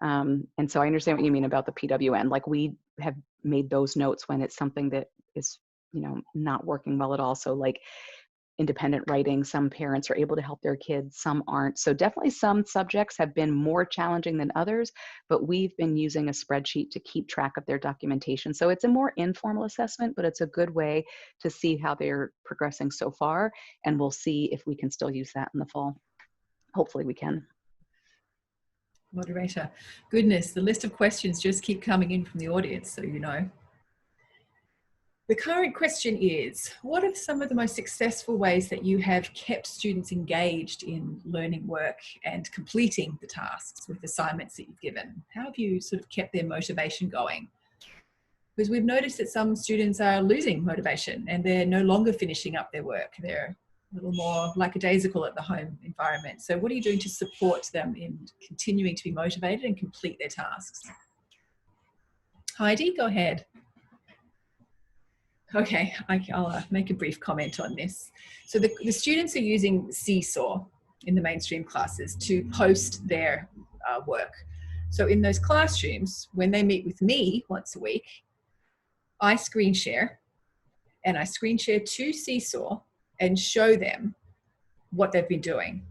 And so I understand what you mean about the PWN. Like we have made those notes when it's something that is, you know, not working well at all. So like independent writing, some parents are able to help their kids, some aren't. So definitely some subjects have been more challenging than others, but we've been using a spreadsheet to keep track of their documentation. So it's a more informal assessment, but it's a good way to see how they're progressing so far. And we'll see if we can still use that in the fall. Hopefully we can. Moderator, goodness, the list of questions just keep coming in from the audience, so you know. The current question is, what are some of the most successful ways that you have kept students engaged in learning work and completing the tasks with assignments that you've given? How have you sort of kept their motivation going? Because we've noticed that some students are losing motivation and they're no longer finishing up their work. They're a little more lackadaisical at the home environment. So what are you doing to support them in continuing to be motivated and complete their tasks? Heidi, go ahead. Okay, I'll make a brief comment on this. So the students are using Seesaw in the mainstream classes to post their work. So in those classrooms, when they meet with me once a week, I screen share, and I screen share to Seesaw and show them what they've been doing.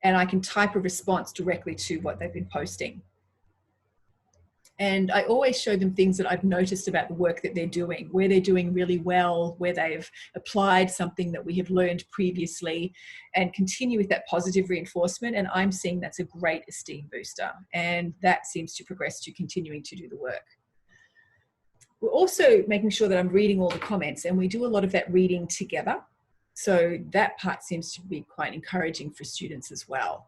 And I can type a response directly to what they've been posting. And I always show them things that I've noticed about the work that they're doing, where they're doing really well, where they've applied something that we have learned previously, and continue with that positive reinforcement. And I'm seeing that's a great esteem booster. And that seems to progress to continuing to do the work. We're also making sure that I'm reading all the comments, and we do a lot of that reading together. So that part seems to be quite encouraging for students as well.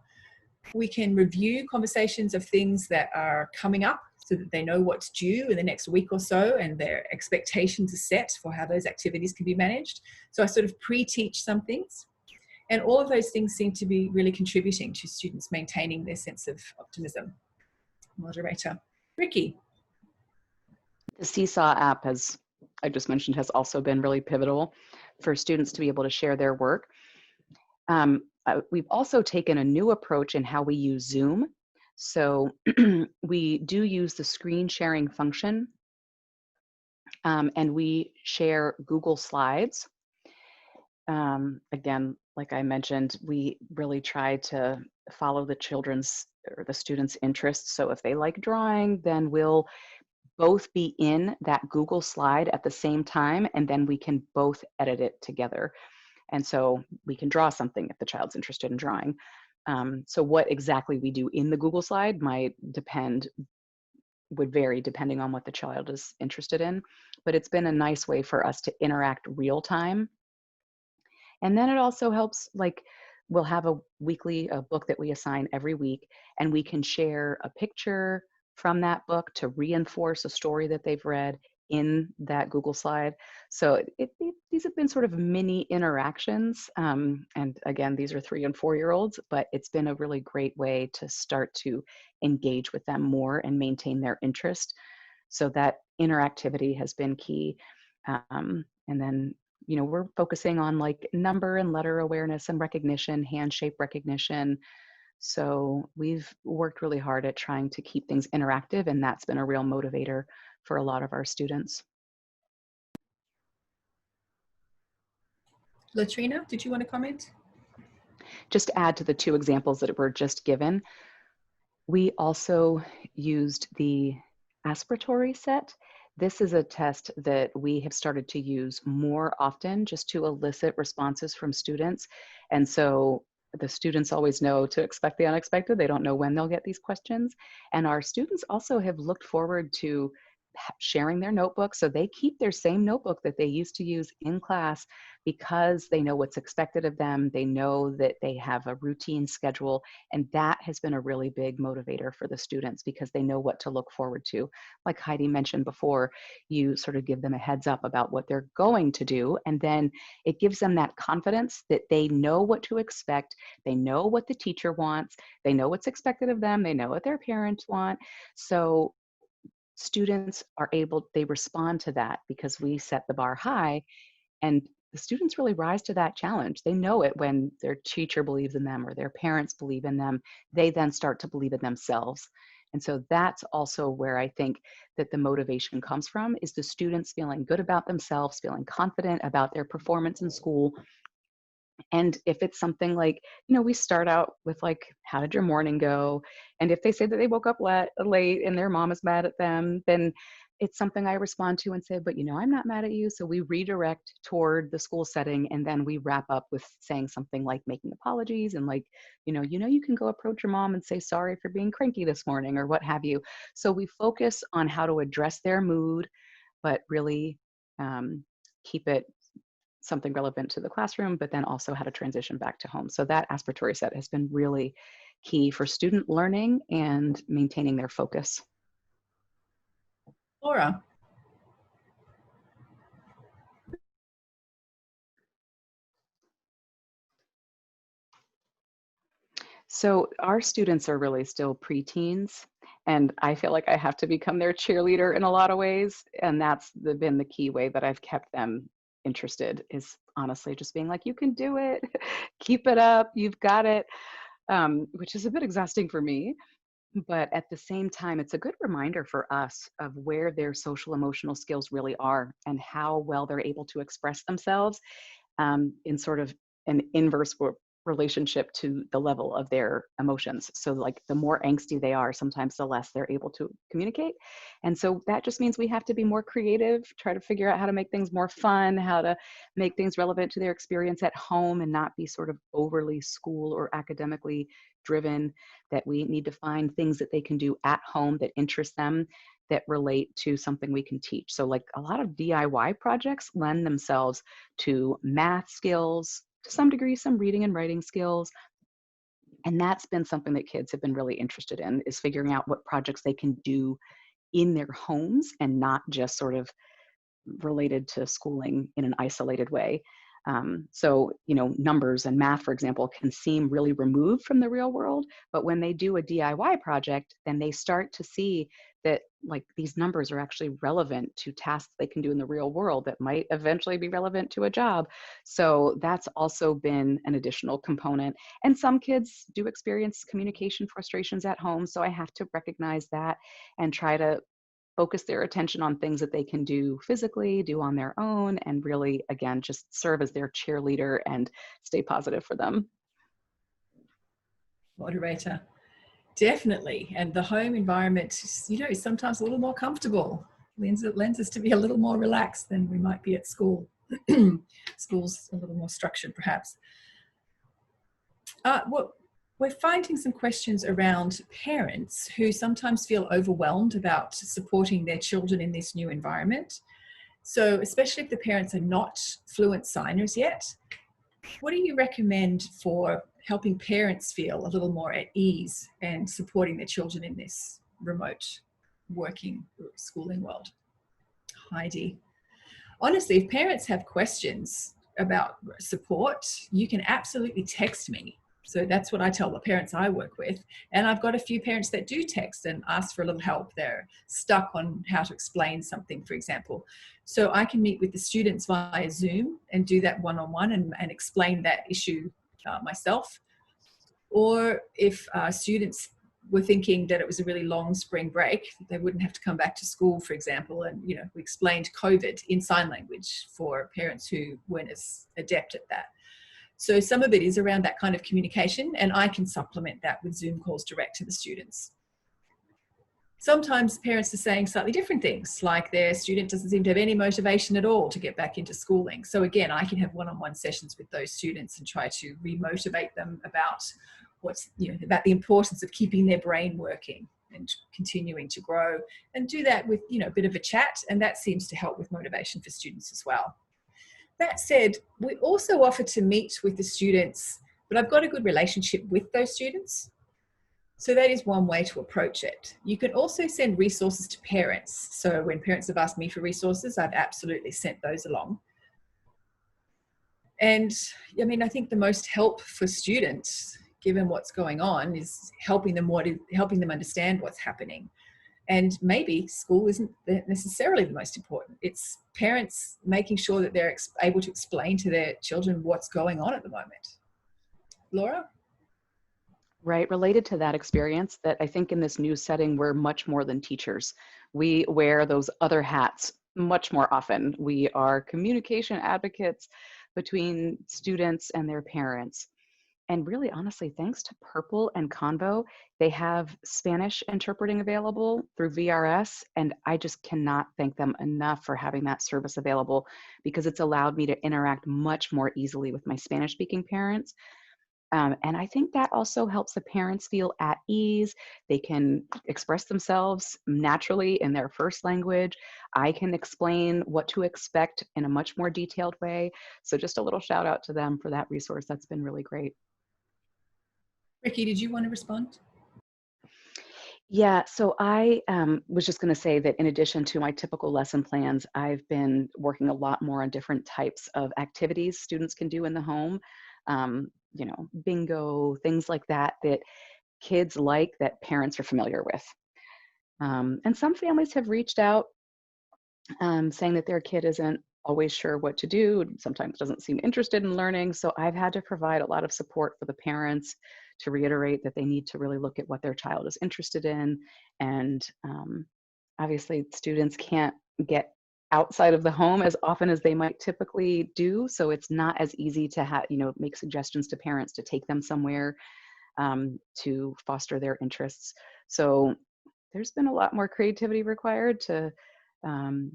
We can review conversations of things that are coming up so that they know what's due in the next week or so, and their expectations are set for how those activities can be managed. So I sort of pre-teach some things. And all of those things seem to be really contributing to students maintaining their sense of optimism. Moderator. Ricky. The Seesaw app, as I just mentioned, has also been really pivotal for students to be able to share their work. We've also taken a new approach in how we use Zoom. So we do use the screen sharing function, and we share Google Slides. Again, like I mentioned, we really try to follow the children's or the students' interests. So if they like drawing, then we'll both be in that Google slide at the same time, and then we can both edit it together. And so we can draw something if the child's interested in drawing. So what exactly we do in the Google slide would vary depending on what the child is interested in. But it's been a nice way for us to interact real time. And then it also helps, like, we'll have a book that we assign every week, and we can share a picture from that book to reinforce a story that they've read in that Google slide. So these have been sort of mini interactions. And again, these are 3 and 4-year-olds, but it's been a really great way to start to engage with them more and maintain their interest. So that interactivity has been key. And then, you know, we're focusing on like number and letter awareness and recognition, hand shape recognition. So we've worked really hard at trying to keep things interactive, and that's been a real motivator for a lot of our students. Latrina, did you want to comment? Just to add to the 2 examples that were just given, we also used the aspiratory set. This is a test that we have started to use more often just to elicit responses from students. And so the students always know to expect the unexpected. They don't know when they'll get these questions. And our students also have looked forward to sharing their notebook. So they keep their same notebook that they used to use in class because they know what's expected of them. They know that they have a routine schedule. And that has been a really big motivator for the students because they know what to look forward to. Like Heidi mentioned before, you sort of give them a heads up about what they're going to do. And then it gives them that confidence that they know what to expect. They know what the teacher wants. They know what's expected of them. They know what their parents want. So students they respond to that because we set the bar high, and the students really rise to that challenge. They know it when their teacher believes in them or their parents believe in them. They then start to believe in themselves. And so that's also where I think that the motivation comes from, is the students feeling good about themselves, feeling confident about their performance in school. And if it's something like, you know, we start out with like, how did your morning go? And if they say that they woke up late and their mom is mad at them, then it's something I respond to and say, but, you know, I'm not mad at you. So we redirect toward the school setting. And then we wrap up with saying something like making apologies and like, you can go approach your mom and say, sorry for being cranky this morning or what have you. So we focus on how to address their mood, but really keep it something relevant to the classroom, but then also how to transition back to home. So that aspiratory set has been really key for student learning and maintaining their focus. Laura. So our students are really still preteens, and I feel like I have to become their cheerleader in a lot of ways. And that's been the key way that I've kept them interested, is honestly just being like, you can do it, keep it up, you've got it, which is a bit exhausting for me. But at the same time, it's a good reminder for us of where their social emotional skills really are and how well they're able to express themselves in sort of an inverse relationship to the level of their emotions. So like the more angsty they are, sometimes the less they're able to communicate. And so that just means we have to be more creative, try to figure out how to make things more fun, how to make things relevant to their experience at home and not be sort of overly school or academically driven, that we need to find things that they can do at home that interest them, that relate to something we can teach. So like a lot of DIY projects lend themselves to math skills, to some degree, some reading and writing skills. And that's been something that kids have been really interested in, is figuring out what projects they can do in their homes and not just sort of related to schooling in an isolated way. So, numbers and math, for example, can seem really removed from the real world, but when they do a DIY project, then they start to see that like these numbers are actually relevant to tasks they can do in the real world that might eventually be relevant to a job. So that's also been an additional component. And some kids do experience communication frustrations at home. So I have to recognize that and try to focus their attention on things that they can do physically, do on their own, and really, again, just serve as their cheerleader and stay positive for them. Moderator. Definitely. And the home environment, is sometimes a little more comfortable. It lends us to be a little more relaxed than we might be at school. School's a little more structured, perhaps. We're finding some questions around parents who sometimes feel overwhelmed about supporting their children in this new environment. So especially if the parents are not fluent signers yet, what do you recommend for helping parents feel a little more at ease and supporting their children in this remote working schooling world? Heidi. Honestly, if parents have questions about support, you can absolutely text me. So that's what I tell the parents I work with. And I've got a few parents that do text and ask for a little help. They're stuck on how to explain something, for example. So I can meet with the students via Zoom and do that one-on-one and explain that issue myself. Or if students were thinking that it was a really long spring break, they wouldn't have to come back to school, for example. And, we explained COVID in sign language for parents who weren't as adept at that. So some of it is around that kind of communication, and I can supplement that with Zoom calls direct to the students. Sometimes parents are saying slightly different things, like their student doesn't seem to have any motivation at all to get back into schooling. So again, I can have one-on-one sessions with those students and try to re-motivate them about about the importance of keeping their brain working and continuing to grow, and do that with, a bit of a chat, and that seems to help with motivation for students as well. That said, we also offer to meet with the students, but I've got a good relationship with those students. So that is one way to approach it. You can also send resources to parents. So when parents have asked me for resources, I've absolutely sent those along. And I think the most help for students, given what's going on, is helping them understand what's happening. And maybe school isn't necessarily the most important. It's parents making sure that they're able to explain to their children what's going on at the moment. Laura? Right, related to that experience, that I think in this new setting, we're much more than teachers. We wear those other hats much more often. We are communication advocates between students and their parents. And really, honestly, thanks to Purple and Convo, they have Spanish interpreting available through VRS. And I just cannot thank them enough for having that service available, because it's allowed me to interact much more easily with my Spanish-speaking parents. And I think that also helps the parents feel at ease. They can express themselves naturally in their first language. I can explain what to expect in a much more detailed way. So just a little shout out to them for that resource. That's been really great. Ricky, did you want to respond? Yeah, so I was just going to say that in addition to my typical lesson plans, I've been working a lot more on different types of activities students can do in the home. Bingo, things like that kids like, that parents are familiar with. And some families have reached out saying that their kid isn't always sure what to do, sometimes doesn't seem interested in learning. So I've had to provide a lot of support for the parents to reiterate that they need to really look at what their child is interested in. And obviously students can't get outside of the home as often as they might typically do. So it's not as easy to have, make suggestions to parents to take them somewhere to foster their interests. So there's been a lot more creativity required um,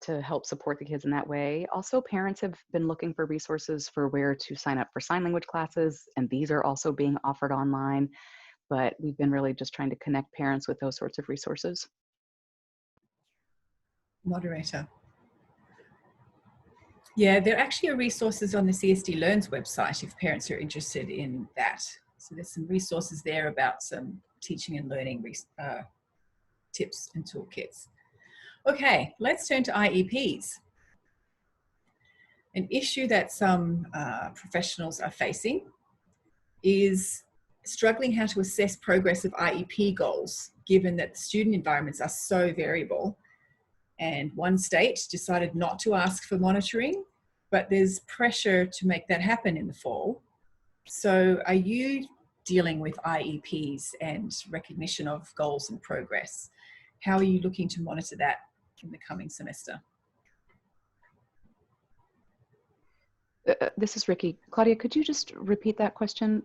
to help support the kids in that way. Also, parents have been looking for resources for where to sign up for sign language classes, and these are also being offered online. But we've been really just trying to connect parents with those sorts of resources. Moderator. Yeah, there actually are resources on the CSD Learns website if parents are interested in that. So there's some resources there about some teaching and learning tips and toolkits. Okay, let's turn to IEPs. An issue that some professionals are facing is struggling how to assess progress of IEP goals, given that the student environments are so variable. And one state decided not to ask for monitoring, but there's pressure to make that happen in the fall. So are you dealing with IEPs and recognition of goals and progress? How are you looking to monitor that in the coming semester? This is Ricky. Claudia, could you just repeat that question?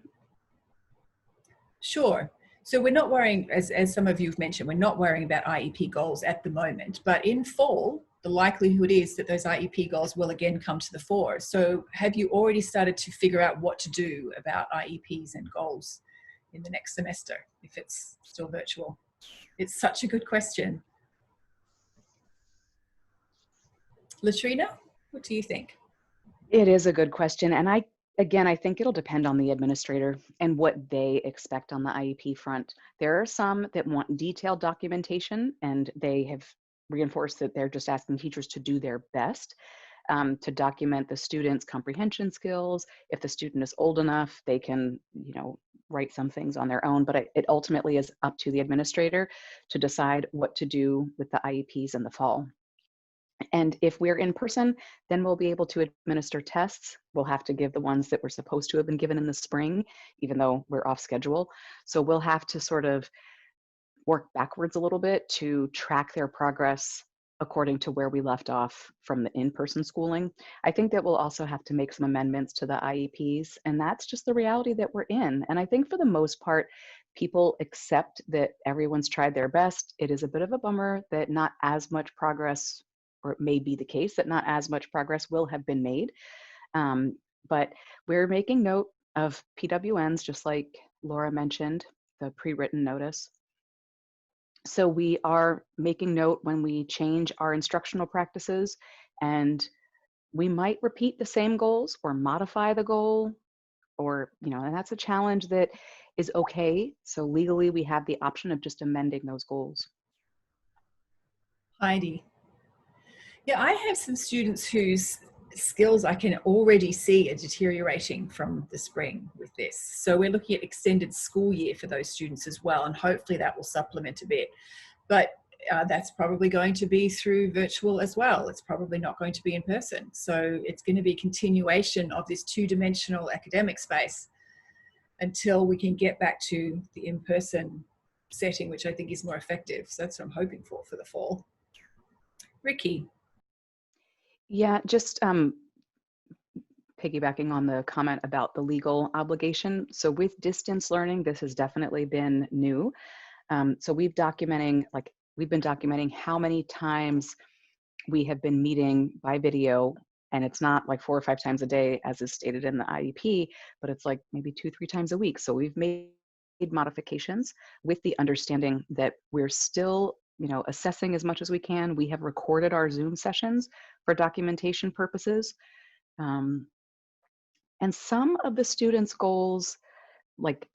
Sure. So we're not worrying, as some of you have mentioned, we're not worrying about IEP goals at the moment, but in fall, the likelihood is that those IEP goals will again come to the fore. So have you already started to figure out what to do about IEPs and goals in the next semester, if it's still virtual? It's such a good question. Latrina, what do you think? It is a good question. And I think it'll depend on the administrator and what they expect on the IEP front. There are some that want detailed documentation, and they have reinforced that they're just asking teachers to do their best to document the student's comprehension skills. If the student is old enough, they can, write some things on their own, but it ultimately is up to the administrator to decide what to do with the IEPs in the fall. And if we're in person, then we'll be able to administer tests. We'll have to give the ones that were supposed to have been given in the spring, even though we're off schedule. So we'll have to sort of work backwards a little bit to track their progress according to where we left off from the in-person schooling. I think that we'll also have to make some amendments to the IEPs, and that's just the reality that we're in. And I think for the most part, people accept that everyone's tried their best. It is a bit of a bummer that not as much progress, or it may be the case that not as much progress will have been made. But we're making note of PWNs, just like Laura mentioned, the pre-written notice. So we are making note when we change our instructional practices, and we might repeat the same goals or modify the goal, or, and that's a challenge that is okay. So legally, we have the option of just amending those goals. Heidi. Yeah, I have some students whose skills I can already see are deteriorating from the spring with this. So we're looking at extended school year for those students as well, and hopefully that will supplement a bit. But that's probably going to be through virtual as well. It's probably not going to be in person. So it's going to be a continuation of this two-dimensional academic space until we can get back to the in-person setting, which I think is more effective. So that's what I'm hoping for the fall. Ricky. Yeah, just piggybacking on the comment about the legal obligation. So with distance learning, this has definitely been new. So we've been documenting how many times we have been meeting by video, and it's not like 4 or 5 times a day as is stated in the IEP, but it's like maybe 2-3 times a week. So we've made modifications with the understanding that we're still assessing as much as we can. We have recorded our Zoom sessions for documentation purposes. And some of the students' goals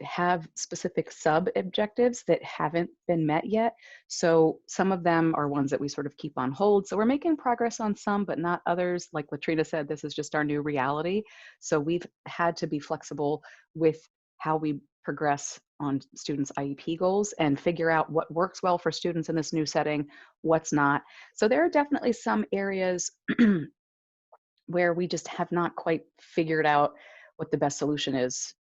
have specific sub-objectives that haven't been met yet. So some of them are ones that we sort of keep on hold. So we're making progress on some, but not others. Like Latrina said, this is just our new reality. So we've had to be flexible with how we progress on students' IEP goals and figure out what works well for students in this new setting, what's not. So there are definitely some areas where we just have not quite figured out what the best solution is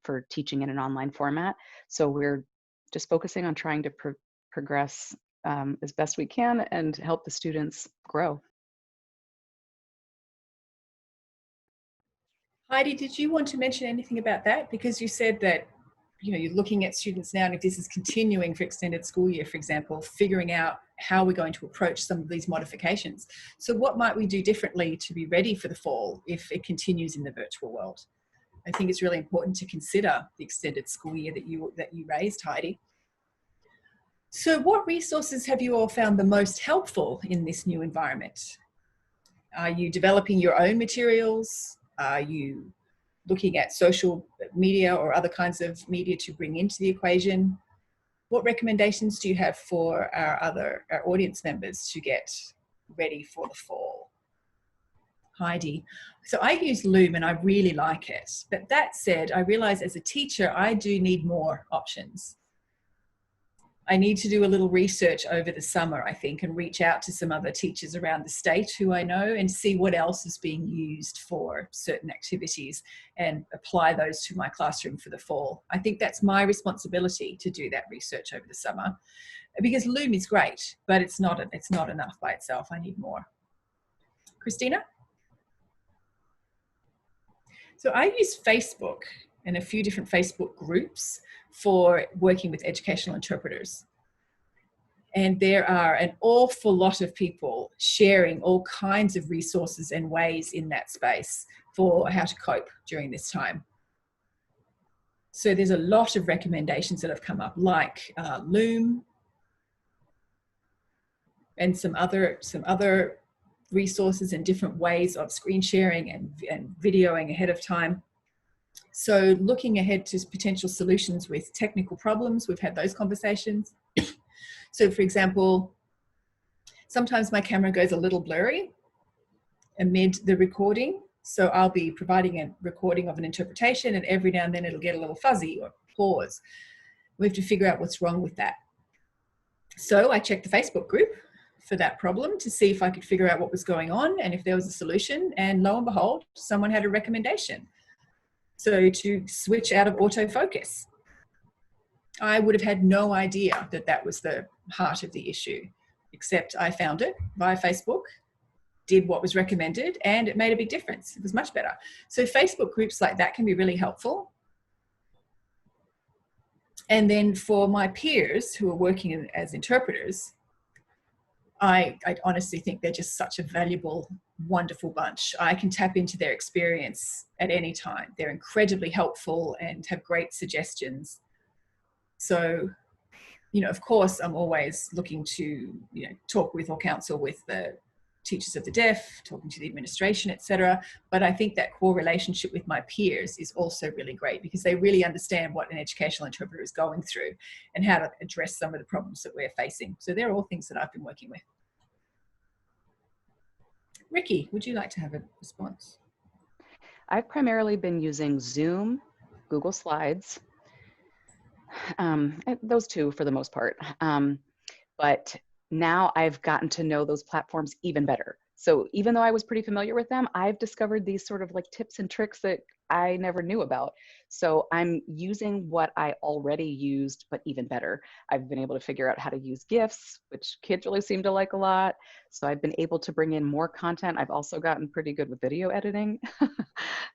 for teaching in an online format. So we're just focusing on trying to progress as best we can and help the students grow. Heidi, did you want to mention anything about that? Because you said that, you know, you're looking at students now, and if this is continuing for extended school year, for example, figuring out how we're going to approach some of these modifications. So what might we do differently to be ready for the fall if it continues in the virtual world? I think it's really important to consider the extended school year that you raised, Heidi. So what resources have you all found the most helpful in this new environment? Are you developing your own materials? Are you looking at social media or other kinds of media to bring into the equation? What recommendations do you have for our audience members to get ready for the fall? Heidi. So I use Loom and I really like it. But that said, I realize as a teacher, I do need more options. I need to do a little research over the summer, I think, and reach out to some other teachers around the state who I know and see what else is being used for certain activities and apply those to my classroom for the fall. I think that's my responsibility to do that research over the summer, because Loom is great, but it's not enough by itself. I need more. Christina? So I use Facebook and a few different Facebook groups for working with educational interpreters. And there are an awful lot of people sharing all kinds of resources and ways in that space for how to cope during this time. So there's a lot of recommendations that have come up, like Loom and some other resources and different ways of screen sharing and videoing ahead of time. So looking ahead to potential solutions with technical problems, we've had those conversations. So for example, sometimes my camera goes a little blurry amid the recording. So I'll be providing a recording of an interpretation and every now and then it'll get a little fuzzy or pause. We have to figure out what's wrong with that. So I checked the Facebook group for that problem to see if I could figure out what was going on and if there was a solution. And lo and behold, someone had a recommendation. So to switch out of autofocus. I would have had no idea that that was the heart of the issue, except I found it via Facebook, did what was recommended, and it made a big difference. It was much better. So Facebook groups like that can be really helpful. And then for my peers who are working as interpreters, I honestly think they're just such a valuable, wonderful bunch. I can tap into their experience at any time. They're incredibly helpful and have great suggestions. So, you know, of course, I'm always looking to, you know, talk with or counsel with the teachers of the deaf, talking to the administration, etc. But I think that core relationship with my peers is also really great because they really understand what an educational interpreter is going through and how to address some of the problems that we're facing. So they're all things that I've been working with. Ricky, would you like to have a response? I've primarily been using Zoom, Google Slides, those two for the most part. But now I've gotten to know those platforms even better. So even though I was pretty familiar with them, I've discovered these sort of like tips and tricks that I never knew about. So I'm using what I already used, but even better. I've been able to figure out how to use GIFs, which kids really seem to like a lot. So I've been able to bring in more content. I've also gotten pretty good with video editing.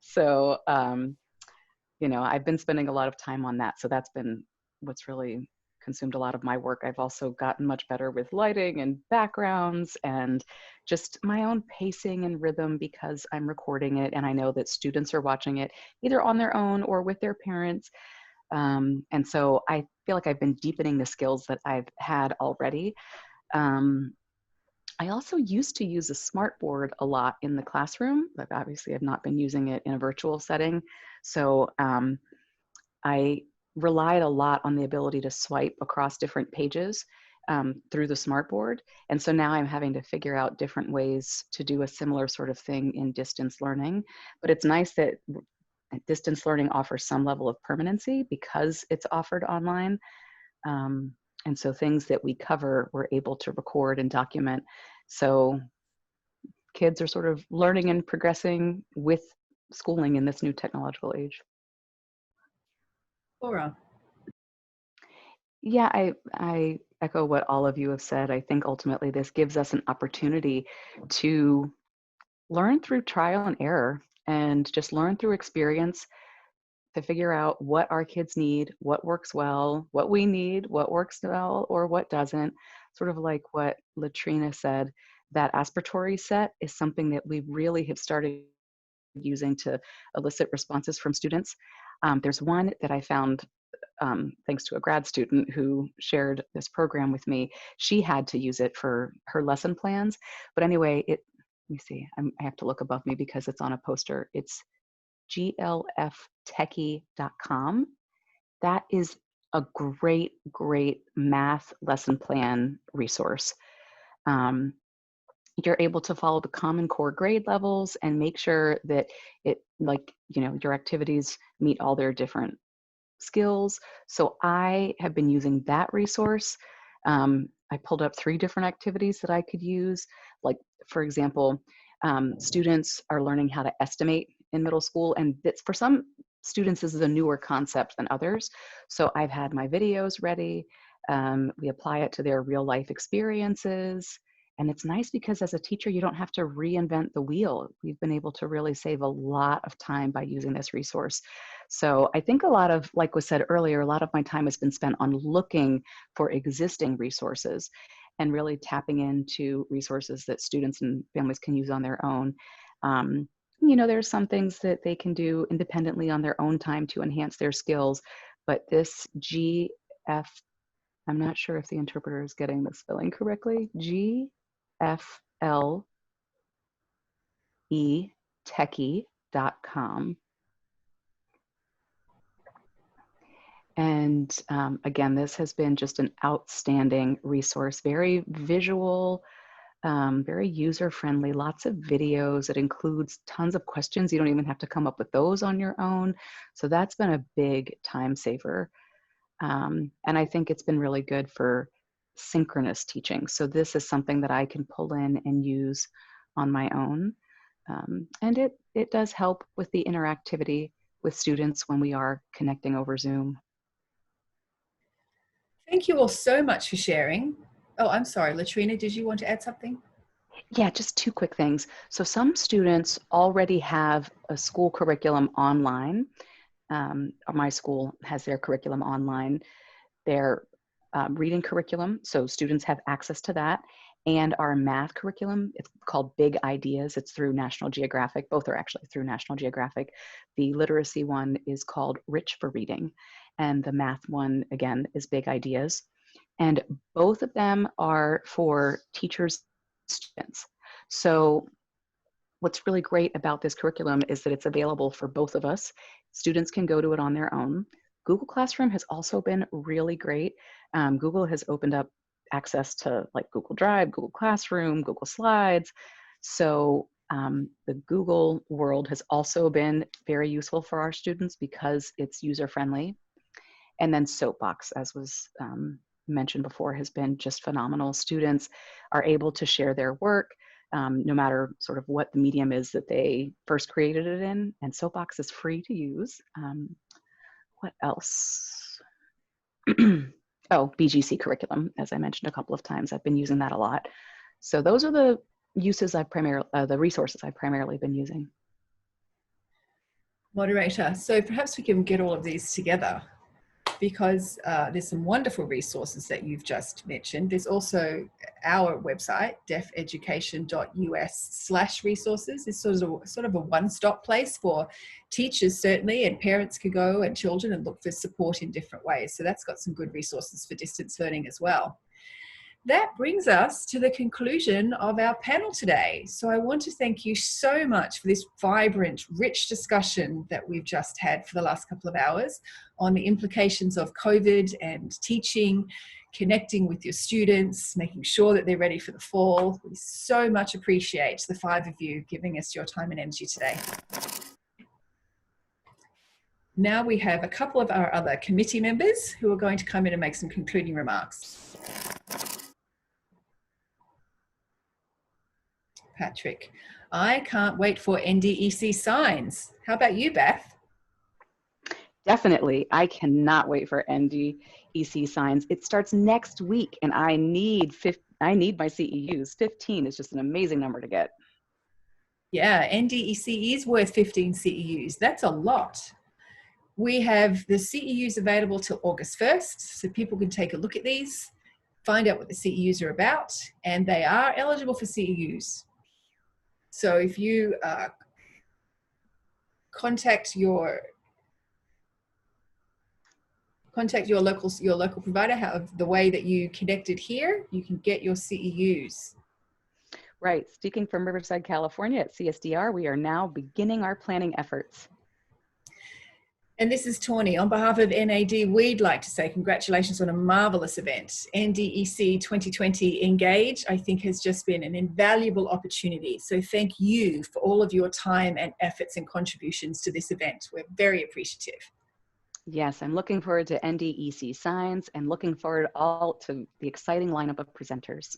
So, you know, I've been spending a lot of time on that. So that's been what's really consumed a lot of my work. I've also gotten much better with lighting and backgrounds and just my own pacing and rhythm because I'm recording it and I know that students are watching it either on their own or with their parents. And so I feel like I've been deepening the skills that I've had already. I also used to use a smartboard a lot in the classroom, but obviously I've not been using it in a virtual setting. So I relied a lot on the ability to swipe across different pages through the smartboard. And so now I'm having to figure out different ways to do a similar sort of thing in distance learning. But it's nice that distance learning offers some level of permanency because it's offered online. And so things that we cover, we're able to record and document. So kids are sort of learning and progressing with schooling in this new technological age. Laura. Yeah, I echo what all of you have said. I think ultimately this gives us an opportunity to learn through trial and error and just learn through experience to figure out what our kids need, what works well, what we need, what works well, or what doesn't. Sort of like what Latrina said, that aspiratory set is something that we really have started using to elicit responses from students. There's one that I found thanks to a grad student who shared this program with me. She had to use it for her lesson plans. But anyway, let me see, I have to look above me because it's on a poster. It's glftechie.com. That is a great, great math lesson plan resource. You're able to follow the Common Core grade levels and make sure that your activities meet all their different skills. So I have been using that resource. I pulled up 3 different activities that I could use. Like, for example, students are learning how to estimate in middle school, and for some students, this is a newer concept than others. So I've had my videos ready. We apply it to their real life experiences. And it's nice because as a teacher, you don't have to reinvent the wheel. We've been able to really save a lot of time by using this resource. So I think a lot of, like was said earlier, a lot of my time has been spent on looking for existing resources and really tapping into resources that students and families can use on their own. There's some things that they can do independently on their own time to enhance their skills, but this GF, I'm not sure if the interpreter is getting the spelling correctly, GFLEtechie.com. And again, this has been just an outstanding resource, very visual, very user-friendly, lots of videos. It includes tons of questions. You don't even have to come up with those on your own. So that's been a big time saver. And I think it's been really good for synchronous teaching. So this is something that I can pull in and use on my own. And it does help with the interactivity with students when we are connecting over Zoom. Thank you all so much for sharing. Oh, I'm sorry, Latrina, did you want to add something? Yeah, just 2 quick things. So some students already have a school curriculum online. My school has their curriculum online, their reading curriculum. So students have access to that. And our math curriculum, it's called Big Ideas. It's through National Geographic. Both are actually through National Geographic. The literacy one is called Rich for Reading. And the math one, again, is Big Ideas. And both of them are for teachers and students. So what's really great about this curriculum is that it's available for both of us. Students can go to it on their own. Google Classroom has also been really great. Google has opened up access to like Google Drive, Google Classroom, Google Slides. So the Google world has also been very useful for our students because it's user-friendly. And then Soapbox, as was mentioned before, has been just phenomenal. Students are able to share their work no matter sort of what the medium is that they first created it in. And Soapbox is free to use. What else? Oh, BGC curriculum, as I mentioned a couple of times. I've been using that a lot. So those are the uses the resources I've primarily been using. Moderator, so perhaps we can get all of these together, because there's some wonderful resources that you've just mentioned. There's also our website, defeducation.us/resources. It's sort of a one-stop place for teachers, certainly, and parents can go, and children, and look for support in different ways. So that's got some good resources for distance learning as well. That brings us to the conclusion of our panel today. So I want to thank you so much for this vibrant, rich discussion that we've just had for the last couple of hours on the implications of COVID and teaching, connecting with your students, making sure that they're ready for the fall. We so much appreciate the 5 of you giving us your time and energy today. Now we have a couple of our other committee members who are going to come in and make some concluding remarks. Patrick, I can't wait for NDEC signs. How about you, Beth? Definitely. I cannot wait for NDEC signs. It starts next week and I need my CEUs. 15 is just an amazing number to get. Yeah, NDEC is worth 15 CEUs. That's a lot. We have the CEUs available till August 1st, so people can take a look at these, find out what the CEUs are about, and they are eligible for CEUs. So if you contact your local provider, the way that you connected here, you can get your CEUs. Right. Speaking from Riverside, California at CSDR, we are now beginning our planning efforts. And this is Tawny. On behalf of NAD, we'd like to say congratulations on a marvelous event. NDEC 2020 Engage, I think, has just been an invaluable opportunity. So thank you for all of your time and efforts and contributions to this event. We're very appreciative. Yes, I'm looking forward to NDEC signs and looking forward all to the exciting lineup of presenters.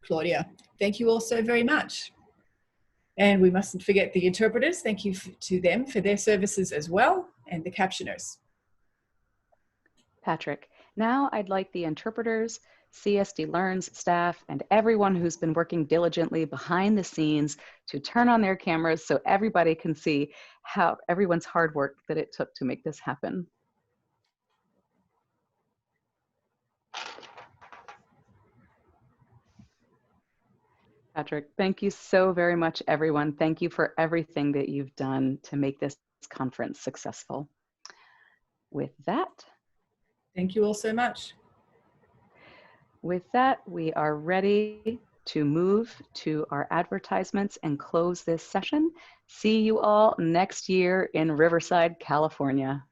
Claudia, thank you all so very much. And we mustn't forget the interpreters. Thank you to them for their services as well, and the captioners. Patrick, now I'd like the interpreters, CSD Learns staff, and everyone who's been working diligently behind the scenes to turn on their cameras so everybody can see how everyone's hard work that it took to make this happen. Patrick, thank you so very much, everyone. Thank you for everything that you've done to make this conference successful. With that, thank you all so much. With that, we are ready to move to our advertisements and close this session. See you all next year in Riverside, California.